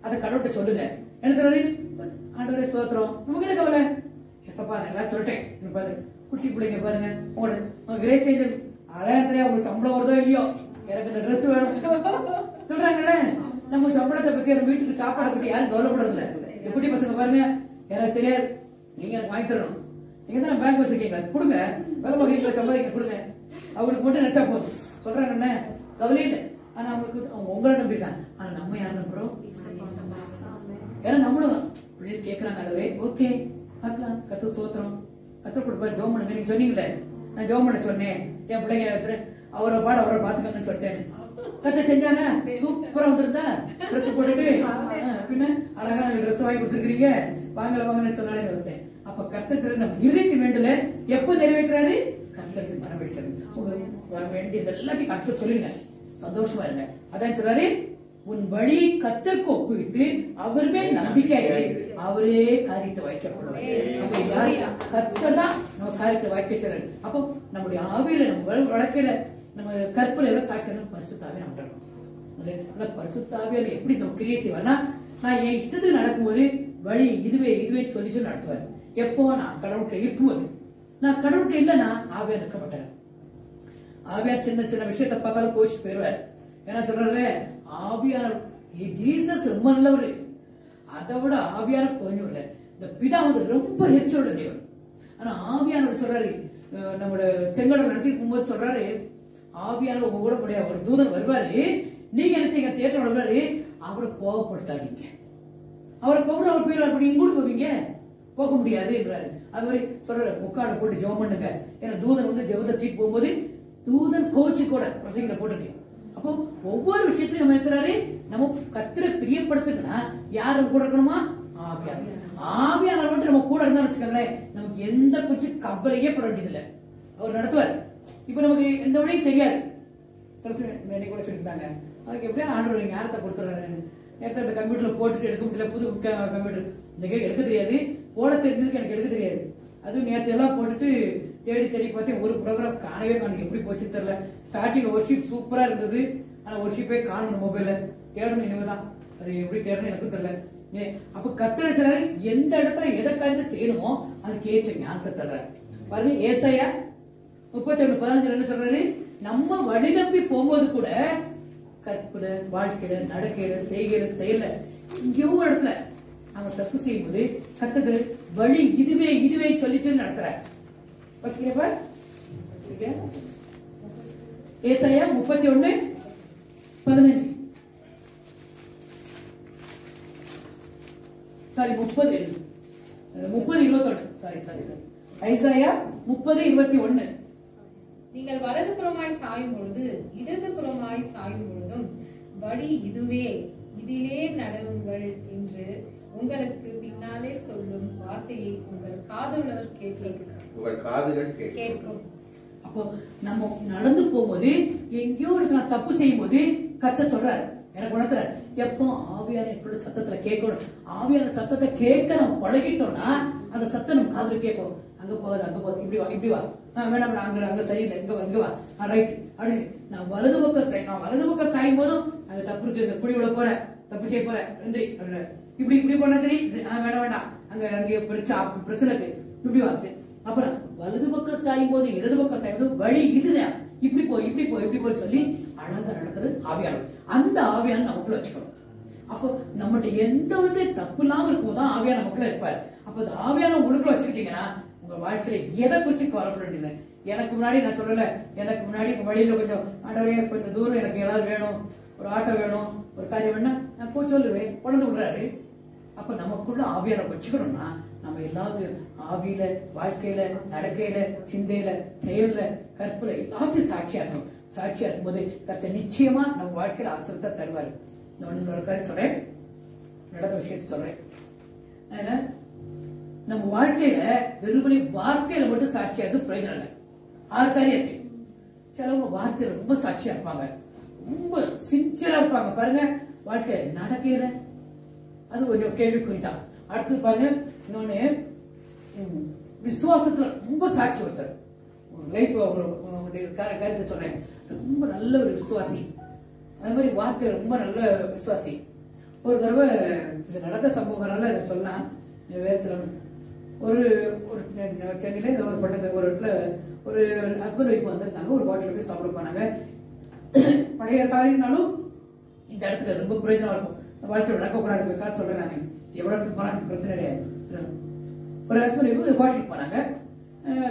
அதை கடவுள்கிட்ட சொல்லுங்க. என்ன சொல்றாரு, ஆண்டவரே ஸ்தோத்திரம், நமக்கு என்ன கவலை, எசப்பா நான் எல்லாம் சொல்லிட்டேன். பாரு குட்டி பிள்ளைங்க பாருங்க, உங்களோட கிரேஸ் ஏஞ்சல் அலையாத்திரையா உங்களுக்கு சம்பளம் வருதோ இல்லையோ, எனக்கு இந்த ட்ரெஸ் வேணும் சொல்றாங்கல்ல. நம்ம சம்பளத்தை பத்தி நம்ம வீட்டுக்கு சாப்பாடை பத்தி யாரும் கவலைப்படுறது இல்லை. குட்டி பசங்க பாருங்க, எனக்கு தெரியாது, நீங்க எனக்கு வாங்கி தரணும். நீங்க தான் பேங்க் வச்சிருக்கீங்க, கொடுங்க, வேலை பார்க்குறீங்களா, சம்பாதிக்க கொடுங்க, அவங்களுக்கு மட்டும் நினைச்சா போதும் சொல்றாங்கல்ல, கவலையே இல்லை. ஆனா அவங்களுக்கு அவங்க உங்களை நம்பிருக்காங்க. ஆனா நம்ம யாரும் நம்புறோம், ஏன்னா நம்மளும் பிள்ளைகள் கேட்கறாங்க, அதுவே ஓகே பார்க்கலாம், கத்து சோத்திரம், கத்து கொடுப்பாரு, ஜோம் பண்ணுங்க. நீங்க சொன்னீங்களே, நான் ஜோம் பண்ண சொன்னேன், என் பிள்ளைங்க அவரை பாடு அவரை பாத்துக்கங்கன்னு சொல்லிட்டேன். கத்த செஞ்சாங்க, சூப்பரா வந்துருந்தா ட்ரெஸ் போட்டுட்டு பின்ன அழகா ட்ரெஸ் வாங்கி கொடுத்துருக்கீங்க, வாங்கன்னு சொன்னாலே வந்தேன். அப்ப கர்த்தர் நம்ம இருதயத்து வேண்டல எப்ப நிறைவேற்றாரு, கர்த்தருக்கு மனவெளிச்சாரு. வர வேண்டியது எல்லாத்தையும் கர்த்தர் சொல்லுங்க, சந்தோஷமா இருங்க. அதான் சொல்றாரு, உன் வழி கர்த்தருக்கு ஒப்புவித்து அவர் மேல் நம்பிக்கை, அவரே காரியத்தை வாய்க்கப்படுவார். கர்த்தர் தான் நம்ம காரியத்தை வாய்க்க சொல்றாரு. அப்போ நம்முடைய ஆவியில நம்ம வழக்கையில நம்ம கற்பனை எல்லாம் சாட்சி பரிசுத்தாவே நம்ம பரிசுத்தாவியால் எப்படி நம்ம கிரியை செய்வார்னா, நான் என் இஷ்டத்துக்கு நடக்கும்போது வழி இதுவே சொல்லி நடத்துவார். எப்போ நான் கடவுள்கிட்ட இருக்கும்போது, நான் கடவுள்கிட்ட இல்லைன்னா ஆவியா நிற்க மாட்டார். ஆவியா சின்ன விஷயத்தை பார்த்தாலும் கோச்சிட்டு போயிடுவார். ஏன்னா சொல்றாரு, ஆவியான ஜீசஸ் ரொம்ப நல்லவர், அதை விட ஆவியான கொஞ்சம் இல்லை. இந்த பிதா வந்து ரொம்ப எரிச்சோட தேவன். ஆனா ஆவியானவர் சொல்றாரு, நம்மளோட செங்கடல் நடத்தி போகும்போது சொல்றாரு, ஆவியானவர் உங்க கூட முடியாது, ஒரு தூதன் வருவாரு, நீங்க என்ன செய்யுங்க, தியேட்டர் வருவாரு, அவரை கோபப்படுத்தாதீங்க, அவரை கோபப்பட அவர் போயிடுவார், அப்படி கூட போவீங்க, போக முடியாது என்றாரு. அது மாதிரி சொல்றாரு, முக்காடை போட்டு ஜெபம் பண்ணுங்க. ஏன்னா தூதன் வந்து ஜெபத்தை தூக்கி போகும்போது தூதன் கோச்சு கூட பிரசங்கில போட்டுருக்கு. அப்போ ஒவ்வொரு விஷயத்திலும் நம்ம நினைச்சாரு, நம்ம கர்த்தரை பிரியப்படுத்துக்கன்னா யாரு கூட இருக்கணுமா, ஆவியானவர் மட்டும் நம்ம கூட இருந்தா வச்சுக்கோங்களேன், நமக்கு எந்த கொஞ்சம் கவலையே பட வேண்டியது இல்லை, அவர் நடத்துவார். இப்ப நமக்கு எந்த வழியும் தெரியாது, இன்னைக்கு கூட சொல்லியிருந்தாங்க. அதுக்கு எப்படியா ஆண்டவர் ஞானத்தை கொடுத்துறாரு. நேரத்தை அந்த கம்ப்யூட்டர்ல போட்டுட்டு எடுக்க முடியல. புது கம்ப்யூட்டர் இந்த கேட்க எடுக்க தெரியாது, போட தெரிஞ்சதுக்கு எனக்கு எடுக்க தெரியாது. அதுவும் நேரத்தை எல்லாம் போட்டுட்டு தேடி பார்த்தேன். ஒரு ப்ரோக்ராம் காணவே காணும். எப்படி போச்சுன்னு தெரியல. ஸ்டார்டிங் ஒர்ஷிப் சூப்பரா இருந்தது. ஆனா ஒர்ஷிப்பே காணும். மொபைல தேடணும். இனிமேதான் அது எப்படி தேடணும் எனக்கும் தெரியல. அப்ப கர்த்தர் சொல்றாரு, எந்த இடத்துல எதை காரியத்தை செய்யணுமோ அதுக்கு ஏற்ற ஞானத்தை தர்றாரு. பாருங்க, ஏசாயா 31:15 என்ன சொல்றாரு? நம்ம வழி தப்பி போகும்போது கூட கற்புல, வாழ்க்கையில, நடக்கையில, செய்கையில, செயல இங்கேயோ ஒரு இடத்துல நம்ம தப்பு செய்யும்போது கர்த்தர் வழி இதுவே இதுவே சொல்லி சொல்லி நடத்துறாரு. ஏசாயா 31:15 சாரி 30:21 சாரி ஐசாயா 30:21. நீங்கள் வலதுபுறமாய் சாயும் பொழுது இடதுபுறமாய் சாயும் பொழுதும் வழி இதுவே, இதிலே நடவுங்கள் என்று உங்களுக்கு பின்னாலே சொல்லும் வார்த்தையை உங்கள் காதுள்ளவர் கேட்கும். அப்போ நம்ம நடந்து போகும்போது எங்கேயோ இடத்துல தப்பு செய்யும் போது கர்த்தர் சொல்றாரு, எனக்கு உணர்த்துறாரு, எப்போ ஆவியான சத்தத்துல கேட்கணும். ஆவியான சத்தத்தை கேட்க நம்ம பழகிட்டோம்னா அந்த சத்தம் நம்ம காதுல கேட்கும். அங்க போகாது, அங்க போகுது, இப்படி வா வேணாம், அங்க சரியில்லை, இங்க வா ரைட் அப்படின்னு நான் வலது பக்கம் சாயும் போதும் அங்க தப்பு இருக்கு, குடி விட போற, தப்பு செய்ய போற, நன்றி இப்படி போனா சரி, வேண்டாம், அங்க பிரச்சனை இருக்கு, இப்படி வா. அப்புறம் வலது பக்கம் சாயும் போது இடது பக்கம் சாயும் போது வழி இதுதான், இப்படி போய் சொல்லி அழகா நடத்துறது ஆவியானவர். அந்த ஆவியான நமக்குள்ள வச்சுக்கணும். அப்போ நம்மகிட்ட எந்த வித தப்பு இல்லாம இருக்கும்போதுதான் ஆவியான நமக்குள்ள இருப்பாரு. அப்ப அந்த ஆவியான உங்களுக்குள்ள வச்சுக்கிட்டீங்கன்னா உங்க வாழ்க்கையில எதை குறிச்சு கவலைப்பட வேண்டியது. எனக்கு முன்னாடி நான் சொல்லல, எனக்கு முன்னாடி வழியில கொஞ்சம் தூரம் எனக்கு எல்லாரும் வேணும், ஒரு ஆட்டோ வேணும், ஒரு காரியம் வேணும்னா நான் போய் சொல்லுவேன், கொண்டு விடுறாரு. அப்ப நமக்குள்ள ஆவியான வச்சுக்கணும்னா நம்ம எல்லாத்தையும் ஆவியில, வாழ்க்கையில, நடக்கையில, சிந்தையில, செயல்ல, கற்புல எல்லாத்தையும் சாட்சியா இருக்கணும். சாட்சியா இருக்கும்போது கர்த்தர் நிச்சயமா நம்ம வாழ்க்கையில ஆசீர்வாதத்தை தருவாரு. இன்னொரு காரியம் சொல்றேன், நடந்த விஷயத்த சொல்றேன். நம்ம வாழ்க்கையில வெறுமனே வார்த்தையில மட்டும் சாட்சியா இருக்கு பிரயோஜனம் இல்லை. 6 காரியம் இருக்கு. சிலவங்க வார்த்தையில ரொம்ப சாட்சியா இருப்பாங்க, ரொம்ப சின்சியரா இருப்பாங்க. பாருங்க, வாழ்க்கையில நடக்கையில அது கொஞ்சம் கேள்விக்குறிதான். அடுத்தது பாருங்க, இன்னொன்னு விசுவாசத்துல ரொம்ப சாட்சி ஒருத்தர். லைஃப் கருத்தை சொல்றேன், ரொம்ப நல்ல ஒரு விசுவாசி. அது மாதிரி வார்த்தை ரொம்ப நல்ல விசுவாசி. ஒரு தடவை இது நடந்த சம்பவங்களால எனக்கு சொல்லலாம். வேற சில ஒரு சென்னையில இந்த ஒரு பட்டத்துக்கு ஒரு இடத்துல ஒரு ஹஸ்பண்ட் ஒய்ஃப் வந்திருந்தாங்க. ஒரு ஹோட்டலுக்கு போய் சாப்பிட போனாங்க. பழைய காரியம்னாலும் இந்த இடத்துக்கு ரொம்ப பிரயோஜனம் இருக்கும். வாழ்க்கையில் நடக்கக்கூடாதுக்காக சொல்றேன். நான் எவ்வளவு இடத்துக்கு போனா பிரச்சனை கிடையாது. ஒரு ஹஸ்பண்ட் ஒய்ஃப் ஹோட்டலுக்கு போனாங்க.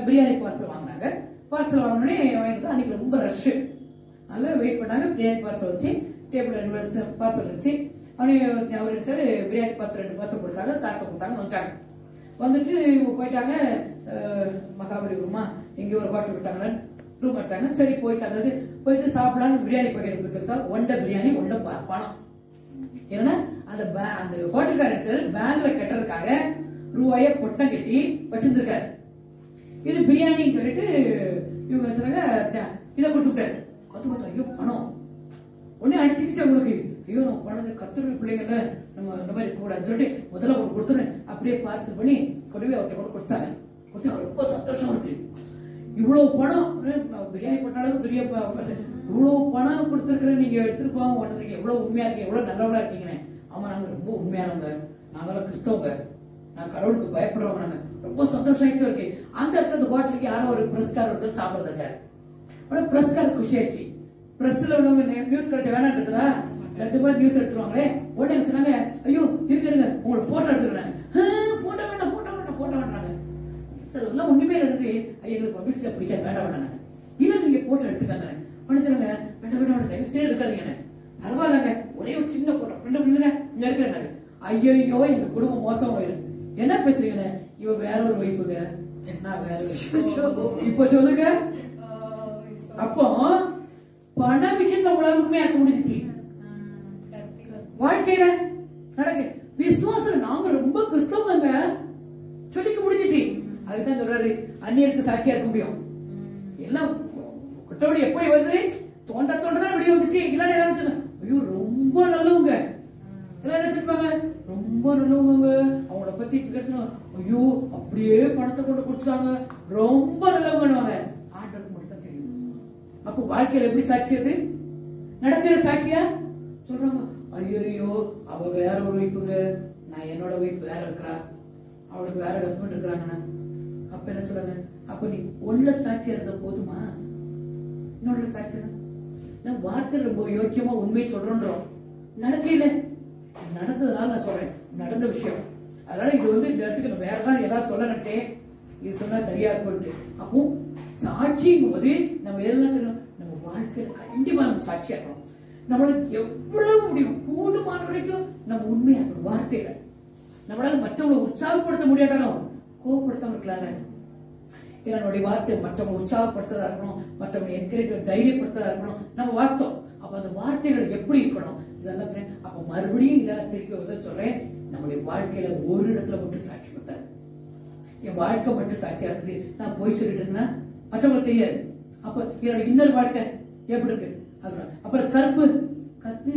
பிரியாணி பார்சல் வாங்கினாங்க. பார்சல் வாங்கினோடனே அன்னைக்கு ரொம்ப ரஷ். நல்லா வெயிட் பண்ணாங்க. பிரியாணி பார்சல் வச்சு டேபிள் 2 பார்சல் வச்சு அவர் சார் பிரியாணி பார்சல் 2 பார்சல் கொடுத்தாங்க, காசை கொடுத்தாங்க, வந்துட்டாங்க. வந்துட்டு போயிட்டாங்க. மகாபலிபுரமா எங்கேயோ ஒரு ஹோட்டல் விட்டாங்க, ரூம் எடுத்தாங்க. சரி போயிட்டு சாப்பிடலான்னு பிரியாணி பாக்கெட் கொடுத்துருந்தா 1 பிரியாணி 1 பணம். ஏன்னா அந்த ஹோட்டல்காரர் சார் பேங்க்ல கட்டுறதுக்காக ரூபாய பொட்டம் கட்டி வச்சிருந்திருக்காரு. இது பிரியாணின்னு சொல்லிட்டு இவங்க சொன்னாங்க, இதை கொடுத்துட்டாரு. ஐயோ பணம் உடனே அடிச்சுக்கிச்சு அவங்களுக்கு. ஐயோ நம்ம பணத்தை கத்துரு பிள்ளைங்கள நம்ம இந்த மாதிரி கூடாதுன்னு சொல்லிட்டு முதல்ல கொடுத்துருவேன். அப்படியே பார்சல் பண்ணி கொண்டு போய் அவர்கிட்ட கொடுத்தாங்க. கொடுத்து ரொம்ப சந்தோஷம் இருக்கு. இவ்வளவு பணம் பிரியாணி போட்ட அளவுக்கு பெரிய இவ்வளவு பணம் கொடுத்துருக்குறேன், நீங்க எடுத்துட்டு போவாங்க ஒன்று, எவ்வளவு உண்மையா இருக்கீங்க, எவ்வளவு நல்லவளா இருக்கீங்கன்னு. ஆமா, நாங்க ரொம்ப உண்மையானவங்க, நாங்களாம் கிறிஸ்தவங்க, நான் கடவுளுக்கு பயப்படுறவங்க, நாங்க ரொம்ப சந்தோஷம் ஆயிடுச்சு இருக்கு. அந்த இடத்துல இந்த ஹோட்டலுக்கு யாரோ ஒரு பிரஸ்கார் ஒருத்தர் சாப்பிட இருக்காரு. பிரஸ்கார் குஷி ஆயிடுச்சு. பிரஸ்ல உள்ளவங்க நியூஸ் கிடைச்ச வேணாம் இருக்குதா, 2 பேர் நியூஸ் எடுத்துருவாங்களே. உடனே சொன்னாங்க, ஐயோ இருங்க உங்களோட போட்டோ எடுத்துக்கிறாங்க. போட்டோ வேண்டாம் சார், எல்லாம் ஒண்ணுமே இருக்கு. எங்களுக்கு பப்ளிசிட்டி பிடிக்காது, வேண்டாம். இல்ல நீங்க போட்டோ எடுத்துக்காங்க. உடனே வேண்டாம் தயவுசே இருக்காதீங்க, பரவாயில்லங்க, ஒரே ஒரு சின்ன போட்டோ 2 பிள்ளைங்க இங்க இருக்கிறாங்க. ஐயோ எங்க குடும்பம் மோசம் போயிடும். என்ன பேசுறீங்க, இவ வேற ஒரு வைப்புங்க, என்ன வேற இப்ப சொல்லுங்க. அப்போ பண விஷயத்துல உங்களால உண்மையா இருக்க முடிஞ்சிச்சு. வாழ்க்கையில நடக்கு விசுவாசம் நாங்க ரொம்ப கிறிஸ்தவங்க சொல்லிக்க முடிஞ்சிச்சு. அதுதான் சொல்றாரு, அந்நியருக்கு சாட்சியா இருக்க முடியும். எல்லாம் குற்றவாளி எப்படி வருது, தோண்ட தான் வெளியே வந்துச்சு. இல்லைன்னா என்ன, ஐயோ ரொம்ப நல்லவங்க எல்லாம் என்ன செஞ்சுப்பாங்க, ரொம்ப நல்லவங்க, அவங்கள பத்தி கேட்டோம், ஐயோ அப்படியே பணத்தை கொண்டு கொடுத்துட்டாங்க, ரொம்ப நல்லவங்க. ஆண்டவருக்கு மட்டும் தான் தெரியும். அப்போ வாழ்க்கையில எப்படி சாட்சி அது நடக்கிற சாட்சியா சொல்றாங்க, ஐயோ அவ வேற ஒரு ஒய்ஃபுங்க, நான் என்னோட ஒய்ஃப் வேற இருக்கிறா, அவளுக்கு வேற ஹஸ்பண்ட் இருக்கிறாங்கண்ணா. அப்ப என்ன சொல்றாங்க, அப்ப நீ ஒன்ல சாட்சியா இருந்த போதுமா, இன்னொன்னு சாட்சியா வார்த்தை ரொம்ப யோக்கியமா உண்மையை சொல்றோம், நடக்கல, நடந்ததுனால நான் சொல்றேன், நடந்த விஷயம். அதனால இது வந்து இந்த இடத்துக்கு நான் வேறதான் ஏதாவது சொல்ல நினைச்சேன், இது சொன்னா சரியா இருக்கும். அப்போ சாட்சிங்கும் போது நம்ம எதெல்லாம் சொல்லணும், நம்ம வாழ்க்கையில கண்டிப்பா நம்ம சாட்சியா இருக்கணும். நம்மளுக்கு எவ்வளவு முடியும் கூடுமான வரைக்கும் நம்ம உண்மையா இருக்கணும். வார்த்தையில நம்மளால மற்றவங்களை உற்சாகப்படுத்த முடியாட்டாலும் கோவப்படுத்தாம இருக்கலாம்ல. என்னுடைய வார்த்தை மற்றவங்க உற்சாகப்படுத்துறதா இருக்கணும், மற்றவங்களை என்கரேஜ் தைரியப்படுத்துறதா இருக்கணும் நம்ம வாஸ்தவம். அப்ப அந்த வார்த்தைகள் எப்படி இருக்கணும் இதெல்லாம். அப்ப மறுபடியும் இதெல்லாம் திருப்பி வந்து சொல்றேன், நம்முடைய வாழ்க்கையில ஒரு இடத்துல மட்டும் சாட்சி பத்தாது. என் வாழ்க்கை மட்டும் சாட்சியா இருக்குது, நான் போய் சொல்லிட்டு இருந்தேன்னா மற்றவங்களுக்கு தெரியாது. அப்ப என்னோட இன்னொரு வாழ்க்கை எப்படி இருக்கு, அப்புறம் கற்பு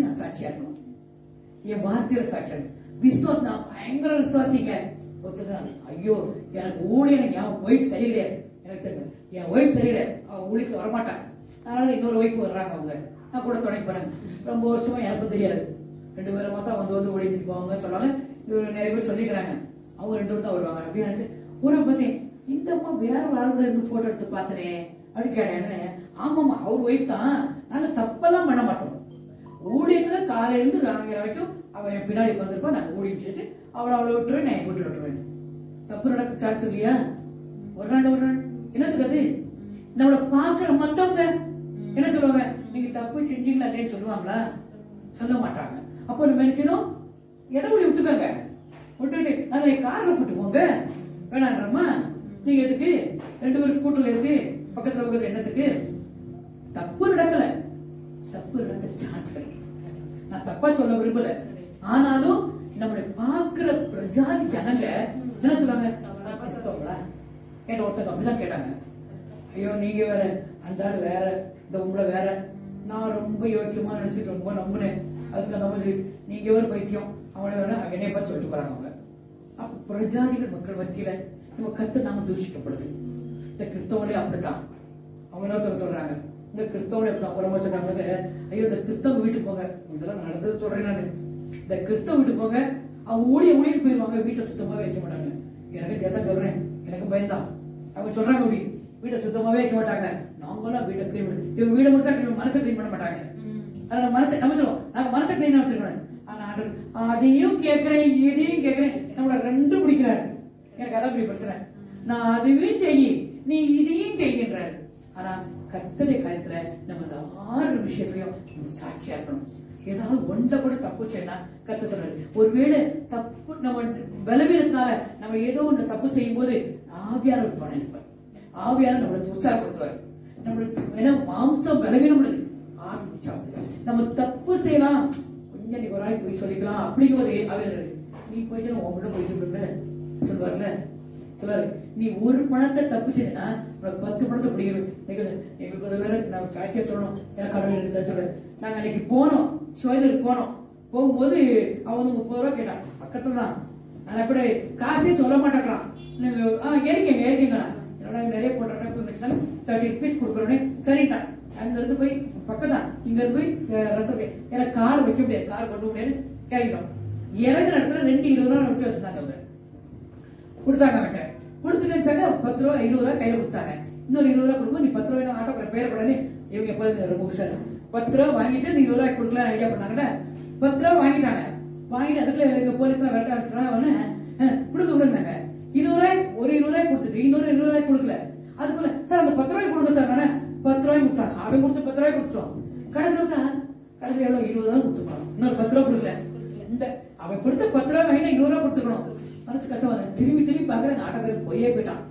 நான் சாட்சியா இருக்கணும், என் வார்த்தையில சாட்சியா இருக்கணும். விசுவாசம், நான் பயங்கர விசுவாசிங்க. ஐயோ எனக்கு ஊழியர் என் ஒய்ஃப் சரி கிடையாது, எனக்கு தெரியும் என் ஒய்ஃப் சரி கிடையாது, அவன் ஊழியத்துக்கு வரமாட்டான், அதனால இன்னொரு ஒய்ஃப் வர்றாங்க, அவங்க நான் கூட தொடங்கி போறேன். ரொம்ப வருஷமா எனக்கும் தெரியாது, 2 பேரும் மொத்தம் வந்து ஒழிஞ்சிட்டு போவாங்க சொல்லுவாங்க. நிறைய பேர் சொல்லிக்கிறாங்க, அவங்க 2 பேரும் தான் வருவாங்க. அப்படின்னு ஒரு பார்த்தேன், இந்த அம்மா வேற வாழ்வுல இருந்து போட்டோ எடுத்து பார்த்தனே அப்படி கேட்டேன். ஆமாமா அவர் ஒய்ஃப் தான், நாங்க தப்பெல்லாம் பண்ண மாட்டோம், ஊழியத்துல காலையில இருந்து ராங்கிற வரைக்கும் அவன் என் பின்னாடி வந்திருப்பா, நாங்க ஊழியம் செஞ்சுட்டு அவளை விட்டுருவேன், நான் என் வீட்டுல விட்டுருவேன். தப்பு நடக்க சான்ஸ் இல்லையா? ஒரு நாள் என்னத்துக்கு அது நம்மள பாக்குற மத்தவங்க என்ன சொல்லுவாங்க, நீங்க தப்பு செஞ்சீங்களா இல்லைன்னு சொல்லுவாங்களா? சொல்ல மாட்டாங்க. அப்போ நம்ம என்ன செய்யணும், இடஒளி விட்டுக்கோங்க, விட்டுட்டு நாங்க கார்ல கூட்டு போங்க வேணான்றமா. நீங்க எதுக்கு 2 பேரும் ஸ்கூட்டர்ல இருக்கு பக்கத்துல என்னத்துக்கு? தப்பு நடக்கல, தப்பு நடக்க சான்ஸ் கிடைக்கும். நான் தப்பா சொல்ல விரும்பல, ஆனாலும் நம்மளை பாக்குற பிரஜாதி ஜனங்க என்ன சொல்லுவாங்க, கேட்ட ஒருத்தங்க அப்படிதான் கேட்டாங்க, ஐயோ நீங்க வேற, அந்த ஆள் வேற, இந்த உங்களை வேற, நான் ரொம்ப யோக்கியமா நினைச்சிட்டு ரொம்ப நம்புனேன், அதுக்கு அந்த மாதிரி நீங்க ஒரு பைத்தியம் அவங்கள வேணா என்னைய பார்த்து சொல்லிட்டு போறாங்க அவங்க. அப்ப பிரஜாதிகள் மக்கள் மத்தியில நம்ம கத்து நாம தூஷிக்கப்படுது. இந்த கிறிஸ்தவங்களே அப்படித்தான், அவங்க என்ன சொல்றாங்க, இந்த கிறிஸ்தவங்களே அப்படித்தான் உரமா சொல்றாங்க, ஐயோ இந்த கிறிஸ்தவ வீட்டுக்கு போங்க, இதெல்லாம் நடந்தது சொல்றேன் நானு, இந்த கிறிஸ்தவ வீட்டுக்கு போங்க, அவங்க ஊழியர் போயிருவாங்க, வீட்டை சுத்தமாவே வைக்க மாட்டாங்க. எனக்கு கேட்டா சொல்றேன், எனக்கு பயந்தான். அவங்க சொல்றாங்க அப்படி வீட்டை சுத்தமாவே வைக்க மாட்டாங்க, நாங்களாம் வீட்டை கிளீன் பண்ணி, இவங்க வீடை மட்டும் தான் மனசை கிளீன் பண்ண மாட்டாங்க. அதனால மனசை நம்ம சொல்லுவோம், நாங்க மனசை கிளீனா வச்சிருக்கோம். ஆனா அதையும் கேட்கிறேன் இதையும் கேட்கிறேன், நம்மள 2 பிடிக்கிறாரு. எனக்கு அதான் பெரிய பிரச்சனை, நான் அதையும் செய்ய நீ இதையும் செய்கின்றாரு. ஆனா கர்த்தருடைய காரியத்துல நம்ம அந்த 6 விஷயத்திலையும் சாட்சியா இருக்கணும். ஏதாவது ஒன்றை கூட தப்பு செய்யணும் கர்த்தர் சொல்றாரு. ஒருவேளை தப்பு நம்ம பலவீனத்தினால நம்ம ஏதோ ஒன்று தப்பு செய்யும் போது ஆவியானவர் துணை இருப்பார், ஆவியானவர் நம்மளை உற்சாகப்படுத்துவார். நம்மளுக்கு ஏன்னா மாம்சம் பலவீனம் உள்ளது, ஆவி உற்சாகப்படுது. நம்ம தப்பு செய்யலாம், கொஞ்சம் நீங்க ஒரு நாளைக்கு போய் சொல்லிக்கலாம் அப்படிங்கும்போது அவர் நீ போயிட்டு உங்கள்கிட்ட போய் சொல்லுங்க சொல்லுவார்ல, சொல்றாரு நீ ஒரு பணத்தை தப்பு செய்யனா உனக்கு 10 பணத்தை பிடிக்கணும். எங்களுக்கு ஒரு வேற நான் சாட்சியா சொல்லணும், எனக்கு கடவுள் சொல்றேன். நாங்க அன்னைக்கு போனோம், சோதனைக்கு போனோம், போகும்போது அவன் 30 ரூபா கேட்டான், பக்கத்துல தான். ஆனா கூட காசே சொல்ல மாட்டேங்கிறான். ஏறிக்கீங்களா என்னோட நிறைய போட்டோம் 30 rupees கொடுக்குறோன்னே சரிட்டான். அங்க இருந்து போய் பக்கம் தான், இங்க இருந்து போய் ரசம் எனக்கு கார் வைக்க முடியாது, கார் கொண்டு முடியாது, இறங்கிட்டோம். இறங்குற இடத்துல 2 20 ரூபா வச்சு வச்சிருந்தாங்க. அவங்க கொடுத்தாங்க, அவன்கிட்ட கொடுத்துட்டு 10 ரூபா 20 ரூபா கையில கொடுத்தாங்க. இன்னொரு 20 ரூபா கொடுக்கும், நீ 10 ரூபாய் ஆட்டோக்கிற பேர் படாது. இவங்க எப்போது ரொம்ப உஷாரு, 10 ரூபா வாங்கிட்டு 20 ரூபாய் கொடுக்கலாம் ஐடியா பண்ணாங்கல்ல. 10 ரூபா வாங்கிட்டாங்க. வாங்கிட்டு அதுக்குள்ள எங்க போலீஸ் எல்லாம் வெட்ட ஆரம்பிச்சுனா கொடுக்க விடுந்தாங்க. 20 ரூபாய் ஒரு 20 ரூபாய் கொடுத்துட்டு இன்னொரு 20 ரூபாய் கொடுக்கல. அதுக்குள்ள சார் அந்த 10 ரூபாய் கொடுங்க சார், நானே 10 ரூபாய் கொடுத்தாங்க. அவன் கொடுத்து 10 ரூபாய் கொடுத்தோம். கடைசியில் எவ்வளவு 20 தான் கொடுத்துருப்பாங்க, இன்னொரு 10 ரூபாய் கொடுக்கல. இந்த அவன் கொடுத்த 10 ரூபாய் வாங்கினா 20 ரூபாய் கொடுத்துக்கணும். மனசு கஷ்டம் வந்து திரும்பி பாக்குறேன், ஆட்டோக்காரர் போயே போயிட்டான்.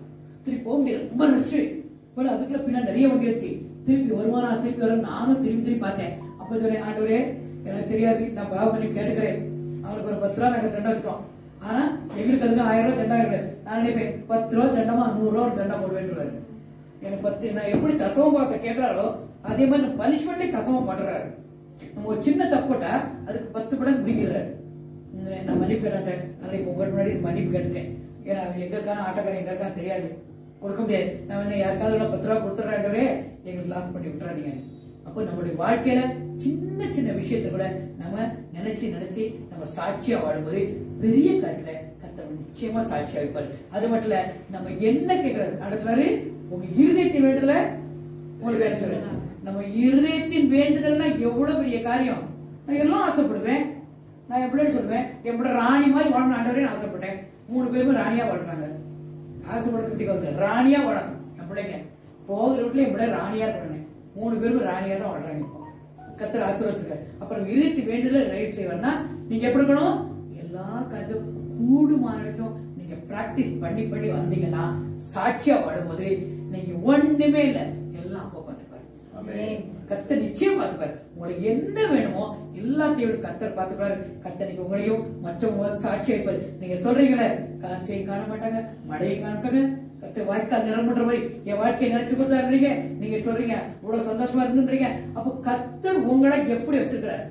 திருப்பி போக முடியாது, ரொம்ப ரஷ். போல அதுக்குள்ள பின்னாடி நிறைய வண்டி வச்சு திருப்பி வருமானா திருப்பி வரும். நானும் திரும்பி பார்த்தேன். அப்ப சொல்றேன், ஆண்டவரே எனக்கு தெரியாது, நான் பாவம் பண்ணி கேட்டுக்கிறேன். அவனுக்கு ஒரு 10 ரூபா நாங்க தண்டை வச்சுக்கோம், ஆனா எங்களுக்கு அதுக்கு 1000 ரூபாய் தண்டா இருக்கு. நான் நினைப்பேன் 10 ரூபா தண்டமா 100 ரூபா தண்டா போடுவேன். எனக்கு 10 நான் எப்படி தசம பாகத்தை கேட்கிறாரோ அதே மாதிரி பனிஷ்மெண்ட்லயே தசமம் பண்றாரு. நம்ம ஒரு சின்ன தப்புட்டா அதுக்கு 10 படம் பிடிக்கிறாரு. நான் மன்னிப்பு கேட்டேன், அன்னைக்கு உங்க முன்னாடி மன்னிப்பு கேட்டேன். ஏன்னா அவங்க எங்க இருக்கான ஆட்டோக்காரன் எங்க இருக்கான்னு தெரியாது, கொடுக்க முடியாது. நான் வந்து யாருக்காவது 10 ரூபா கொடுத்துட்றாண்டே எங்களுக்கு லாஸ் பண்ணி விட்டுறாதீங்க. அப்போ நம்மளுடைய வாழ்க்கையில சின்ன சின்ன விஷயத்தை கூட நம்ம நினைச்சு நம்ம சாட்சியா வாழும்போது பெரிய காரியத்துல கர்த்தர் நிச்சயமா சாட்சியா இருப்பாரு. அது மட்டும் இல்ல, நம்ம என்ன கேட்கறது நடத்துறாரு, உங்க இருதயத்தின் வேண்டுதல உங்களுக்கு வேற சொல்றேன். நம்ம இருதயத்தின் வேண்டுதல்னா எவ்வளவு பெரிய காரியம். நான் எல்லாம் ஆசைப்படுவேன். நான் எப்படி சொல்லுவேன், எப்படி ராணி மாதிரி வாழணும் ஆண்டவரே நான் ஆசைப்பட்டேன். 3 பேருமே ராணியா வாழ்றாங்க. ஆசைப்படுறதுக்கு வந்து ராணியா வாழணும். என் பிள்ளைங்க போகிற வீட்டுல என் பிள்ளை ராணியா இருக்கணும். 3 பேருமே ராணியா தான் வாழ்றாங்க. இப்போ கர்த்தர் ஆசீர்வதிச்சிருக்காரு. அப்புறம் இருதயத்து வேண்டுதல் ரைட் செய்வார்னா நீங்க எப்படி இருக்கணும், எல்லா காரியத்தையும் கூடுமான வரைக்கும் நீங்க பிராக்டிஸ் பண்ணி வந்தீங்கன்னா சாட்சியா வாழும்போது நீங்க ஒண்ணுமே இல்லை, எல்லாம் அப்பா பார்த்துப்பாரு. கர்த்தர் நிச்சயம் பார்த்துப்பாரு. உங்களுக்கு என்ன வேணுமோ எல்லாத்தையும் கர்த்தர் பார்த்துப்பாரு. கர்த்தர் நீங்க உங்களையும் மற்றவங்க சாட்சியா இருப்பாரு. நீங்க சொல்றீங்களே காற்றையும் காண மாட்டாங்க, மழையும் காண மாட்டாங்க, கர்த்தர் வாய்க்கால் நிரம்புன்ற மாதிரி என் வாழ்க்கையை நினைச்சு கொடுத்தாருன்றீங்க. நீங்க சொல்றீங்க இவ்வளவு சந்தோஷமா இருந்துன்றீங்க. அப்ப கர்த்தர் உங்களை எப்படி வச்சிருக்கிறாரு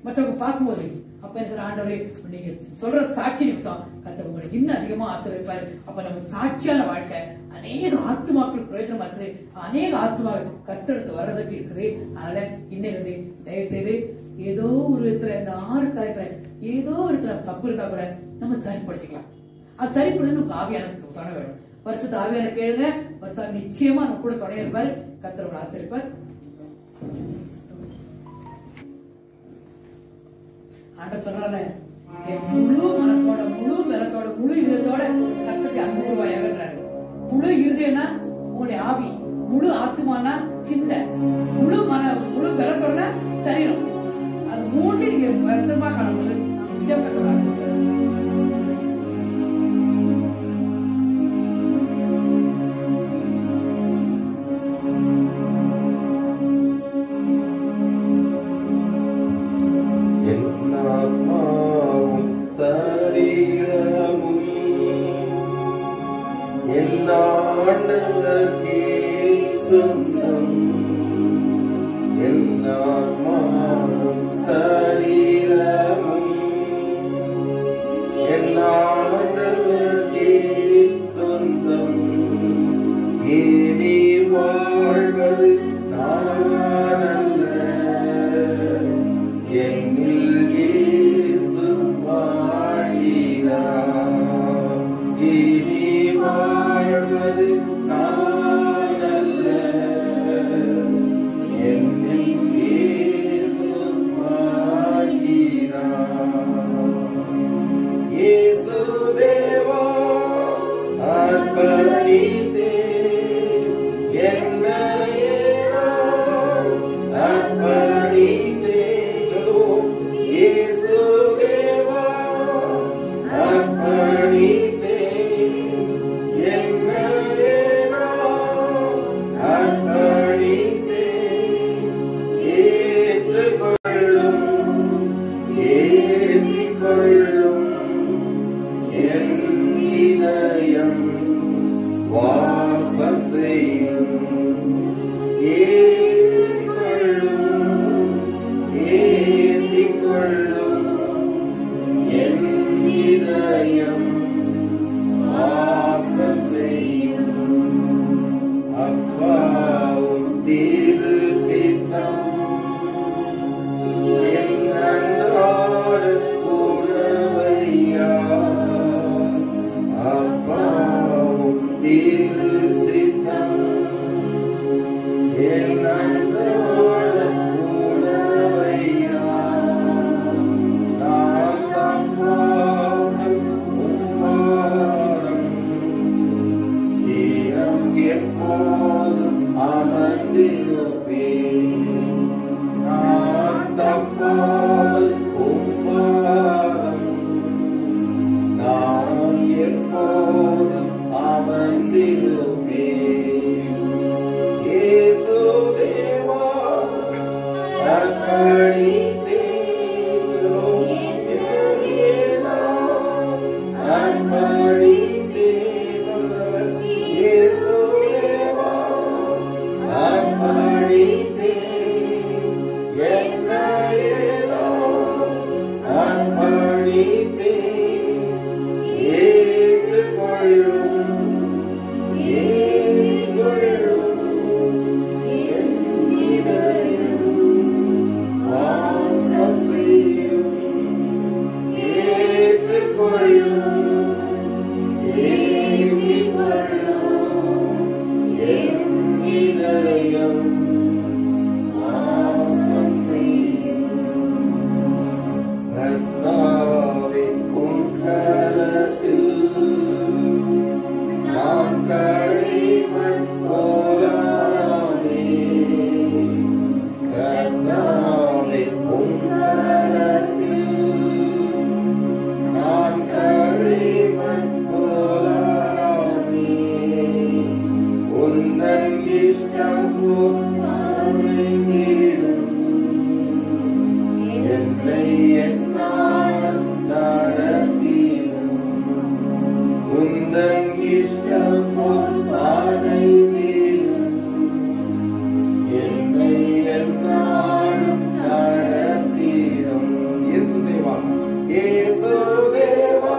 மற்றவங்க பார்க்கும்போது அப்ப என்ன ஆண்டவரே நீங்க சொல்ற சாட்சி நிமித்தம் கர்த்தர் உங்களை இன்னும் அதிகமா ஆசீர்வதிப்பாரு. அப்ப நம்ம சாட்சியான வாழ்க்கை அநேக ஆத்துமாக்கள் பிரயோஜனமா இருக்குது. அநேக ஆத்துமாக்கள் கர்த்தருக்கு வர்றதுக்கு இருக்குது. அதனால இன்னிலிருந்து தயவு செய்து ஏதோ ஒரு இடத்துல இந்த 6 காரியத்துல ஏதோ ஒரு இடத்துல தப்பு இருந்தா கூட நம்ம சரிப்படுத்திக்கலாம். அது சரிப்படுறது நமக்கு ஆவியானவருக்கு துணை வேணும். பரிசுத்த ஆவியான கேளுங்க, பரிசுத்த நிச்சயமா நம்ம கூட துணை இருப்பார். கர்த்தர் உங்களை ஆசீர்வதிப்பார். ஆண்டவர் சொல்றாங்க, என் முழு மனசோட முழு பலத்தோட முழு இதயத்தோட கர்த்தருக்கு அன்பு கூறுவாயாகன்றாரு. முழு இருதயம்னா உங்களுடைய ஆவி, முழு ஆத்துமானா சிந்தை, முழு பலத்தோட சரீரம். அது 3 நீங்க வருஷமா காணும்போது நிச்சயம் கர்த்தர் ஆசீர்வதிப்பார். ஏற்றுக்கொள்ளும் என்னை என்னாலும் நடத்திடும் உந்தன் இஷ்டம் போல் பாதை தீரும் என்னை என்னாலும் நடத்திடும் இயேசு தேவா இயேசு தேவா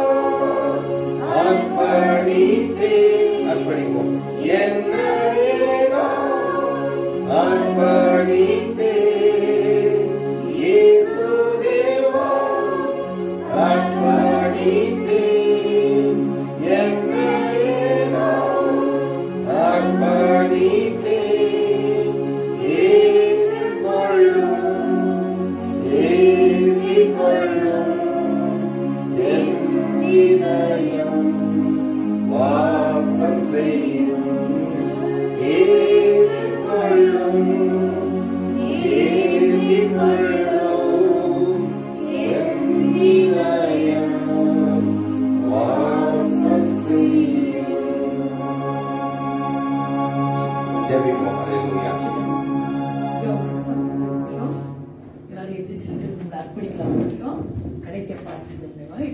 அர்ப்பணிப்போம் என்னையே நான் அர்ப்பணித்தேன் இயேசு தேவா அர்ப்பணித்தேன் என்னையே நான் அர்ப்பணித்தேன் ஏற்றுக்கொள்ளும் என் இதயம் வாசம் செய்யும் ஏற்றுக்கொள்ளும் என் இதயம் வாசம் செய்யும். ஜெபிப்போம். அல்லேலூயா. எல்லாரும் எந்திரிச்சு உங்களை அர்ப்பணிக்கலாம். கடைசியா பாட்டு உங்களை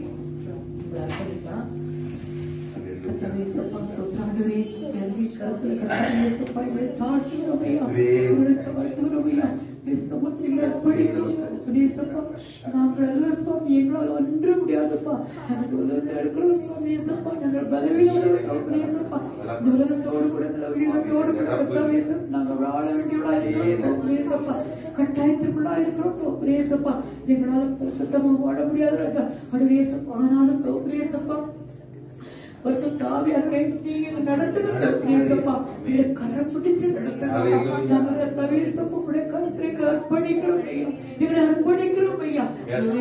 அர்ப்பணிக்கலாம். நாங்கள் எல்லாம் சுவாமி எங்களால் ஒன்று முடியாதுப்பா. எனக்கு உலகத்தில் இருக்கிறோம் சுவாமி ஏசப்பா. நாங்கள் பலவீனோடு ஏசப்பா. இந்த உலகத்தோடு கூட உலகத்தோடு கூட நாங்கள் வாழ வேண்டியவளா இருக்கிறோம் ஏசப்பா. கட்டாயத்திற்குள்ளா இருக்கிறோம் ஏசப்பா. எங்களால் சுத்தமாக வாழ முடியாது ராஜா. அது ஏசப்பா. ஆனாலும் ஏசப்பா தாவியாரை நீங்க நடத்துங்க. கரம் பிடிச்சு நடத்துங்க. நாங்கள் தவிசப்பா உடைய கருத்தை அர்ப்பணிக்கிறோம் ஐயா. எங்களை அர்ப்பணிக்கிறோம் ஐயா.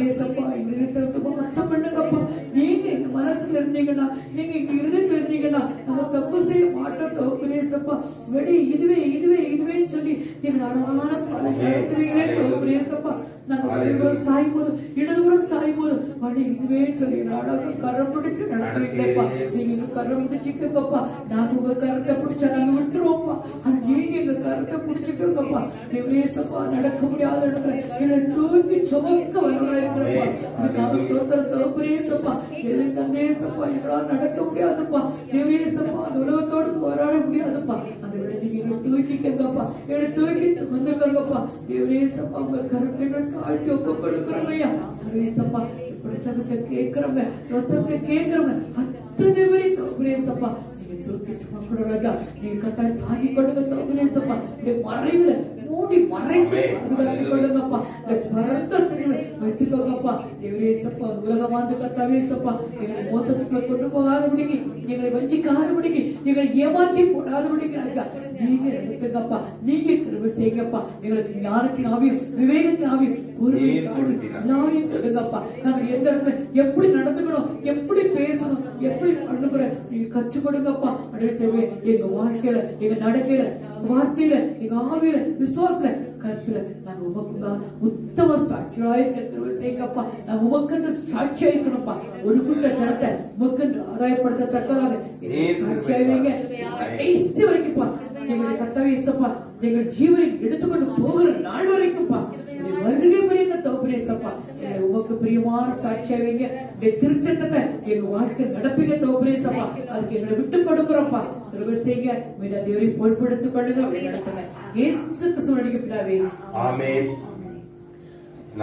ஏசப்பா எங்களுக்கு வாசம் பண்ணுங்கப்பா. நீங்க எங்க மனசுல இருந்தீங்கன்னா, நீங்க எங்க இருதயத்துல இருந்தீங்கன்னா நம்ம தப்பு செய்ய மாட்டோம் தோப்புரேசப்பா. வெடி இதுவே இதுவே இதுவே சொல்லி எங்க அழகான நடத்துவீங்களே ஏசப்பா. நாங்க வழிபுறம் சாயும் போது இடதுபுறம் சாயும் போது வழி இதுவே சொல்லி அழகா கரம் பிடிச்சு நடத்துவீங்களேப்பா. நீங்க கரம் பிடிச்சிக்கப்பா. நாங்க உங்க கரத்தை பிடிச்சா நாங்க விட்டுருவோம்ப்பா. அது நீங்க எங்க கரத்தை பிடிச்சிக்கப்பா. ஏசப்பா நடக்க முடியாத இடத்துல என்னை தூக்கி சுமக்க வல்லவரா இருக்கிறப்பா. தோப்புரேசப்பா என்னை சந்தேசப்பா எங்களால் நடக்க முடியாதுப்பா. ஏசப்பா அந்த உலகத்தோடு போராட முடியாதுப்பா. அதை விட நீங்க தூக்கிக்கப்பா. என்னை தூக்கி சுமந்துக்கப்பா. ஏசப்பா உங்க கருத்தை சாட்சி ஒப்பு கொடுக்கிறோம். பிரசங்கத்தை கேட்கிறவங்க ரசத்தை கேட்கிறவங்க அத்தனை பேரை தோப்புரேசப்பா. நீங்க தூக்கி சுமக்கூடாதா. நீங்க கட்டாயம் தாங்கி கொடுங்க தோப்புரேசப்பா. மறைவுல மூடி மறைந்து பாதுகாத்துக் கொள்ளுங்கப்பா. பரந்த வைத்துக்கோங்கப்பா. தேவரேசப்பா உலகமாந்து கத்தாவேசப்பா. எங்களை மோசத்துக்குள்ள கொண்டு போகாதபடிக்கு, எங்களை வஞ்சிக்காதபடிக்கு, எங்களை ஏமாற்றி போடாதபடிக்கு ராஜா நீங்க எடுத்துங்கப்பா. நீங்க கிருபை செய்யுங்கப்பா. எங்களுக்கு ஞானத்தின் ஆவியும் விவேகத்தின் ஆவியும் எல்லாரையும் கொடுங்கப்பா. நாங்கள் எந்த இடத்துல எப்படி நடந்துக்கணும், எப்படி பேசணும், எப்படி பண்ணக்கூடாது நீங்க கற்றுக் கொடுங்கப்பா. அப்படியே செய்வேன் எங்க வாழ்க்கையில, எங்க நடக்கையில, வார்த்தையில, எங்க ஆவியில, விசுவாசத்துல, கருத்துல நாங்க உமக்கு உத்தம சாட்சியாயிருக்க கிருபை செய்யுங்கப்பா. நாங்க உமக்கென்று சாட்சியாயிருக்கணும்ப்பா. ஒரு கூட்ட ஜனத்தை உமக்கென்று ஆதாயப்படுத்தத்தக்கதாக சாட்சியாயிருவீங்க கடைசி வரைக்கும்ப்பா. எங்களுடைய கர்த்தாவேசப்பா எங்கள் ஜீவனை எடுத்துக்கொண்டு போகிற நாள் வரைக்கும்ப்பா. வருகை புரிந்த தோப்புரேசப்பா உமக்கு பிரியமான சாட்சியாவீங்க. திருச்சட்டத்தை எங்க வாழ்க்கை நடப்பீங்க தோப்புரேசப்பா. அதுக்கு எங்களை விட்டு கொடுக்கிறோம்ப்பா. கிருபை செய்யுங்க. மீத தேவரை பொறுப்படுத்திக் கொள்ளுங்க. அப்படி நடத்துங்க. இயேசு கிறிஸ்துவின் பிதாவே ஆமென்.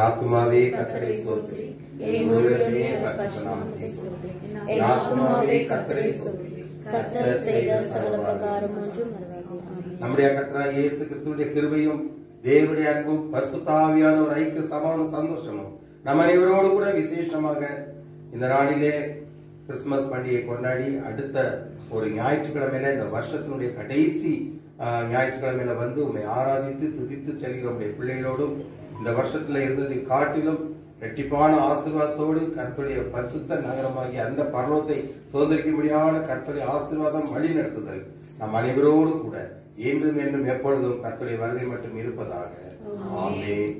ஆத்துமாவே கர்த்தரை ஸ்தோத்திரி. என் முழுவதுமே பரிசுத்த நாமத்தை ஸ்தோத்திரி. என் ஆத்துமாவே கர்த்தரை ஸ்தோத்திரி. கர்த்தர் செய்த சகல உபகாரம் ஒன்றும் மறவாதே. ஆமென். நம்முடைய கர்த்தராகிய இயேசு கிறிஸ்துவின் கிருபையும் தேவனுடைய அன்பும் பரிசுத்த ஆவியானவர் ஐக்கிய சமாதான சந்தோஷமும் நம்ம அனைவரோடு கூட விசேஷமாக இந்த நாளிலே கிறிஸ்துமஸ் பண்டிகை கொண்டாடி அடுத்த ஒரு ஞாயிற்றுக்கிழமையில இந்த வருஷத்தினுடைய கடைசி ஞாயிற்றுக்கிழமையில வந்து உண்மை ஆராதித்து துதித்து செல்கிற உடைய பிள்ளைகளோடும் இந்த வருஷத்துல இருந்ததை காட்டிலும் இரட்டிப்பான ஆசீர்வாதத்தோடு கர்த்தருடைய பரிசுத்த நகரமாகிய அந்த பரலோகத்தை சுதந்திரிக்கும்படியான கர்த்தருடைய ஆசீர்வாதம் வழி நடத்துதல் நம் அனைவரோடு கூட என்றும் என்றும் எப்பொழுதும் கர்த்தருடைய வருகை மட்டும் இருப்பதாக. ஆமென்.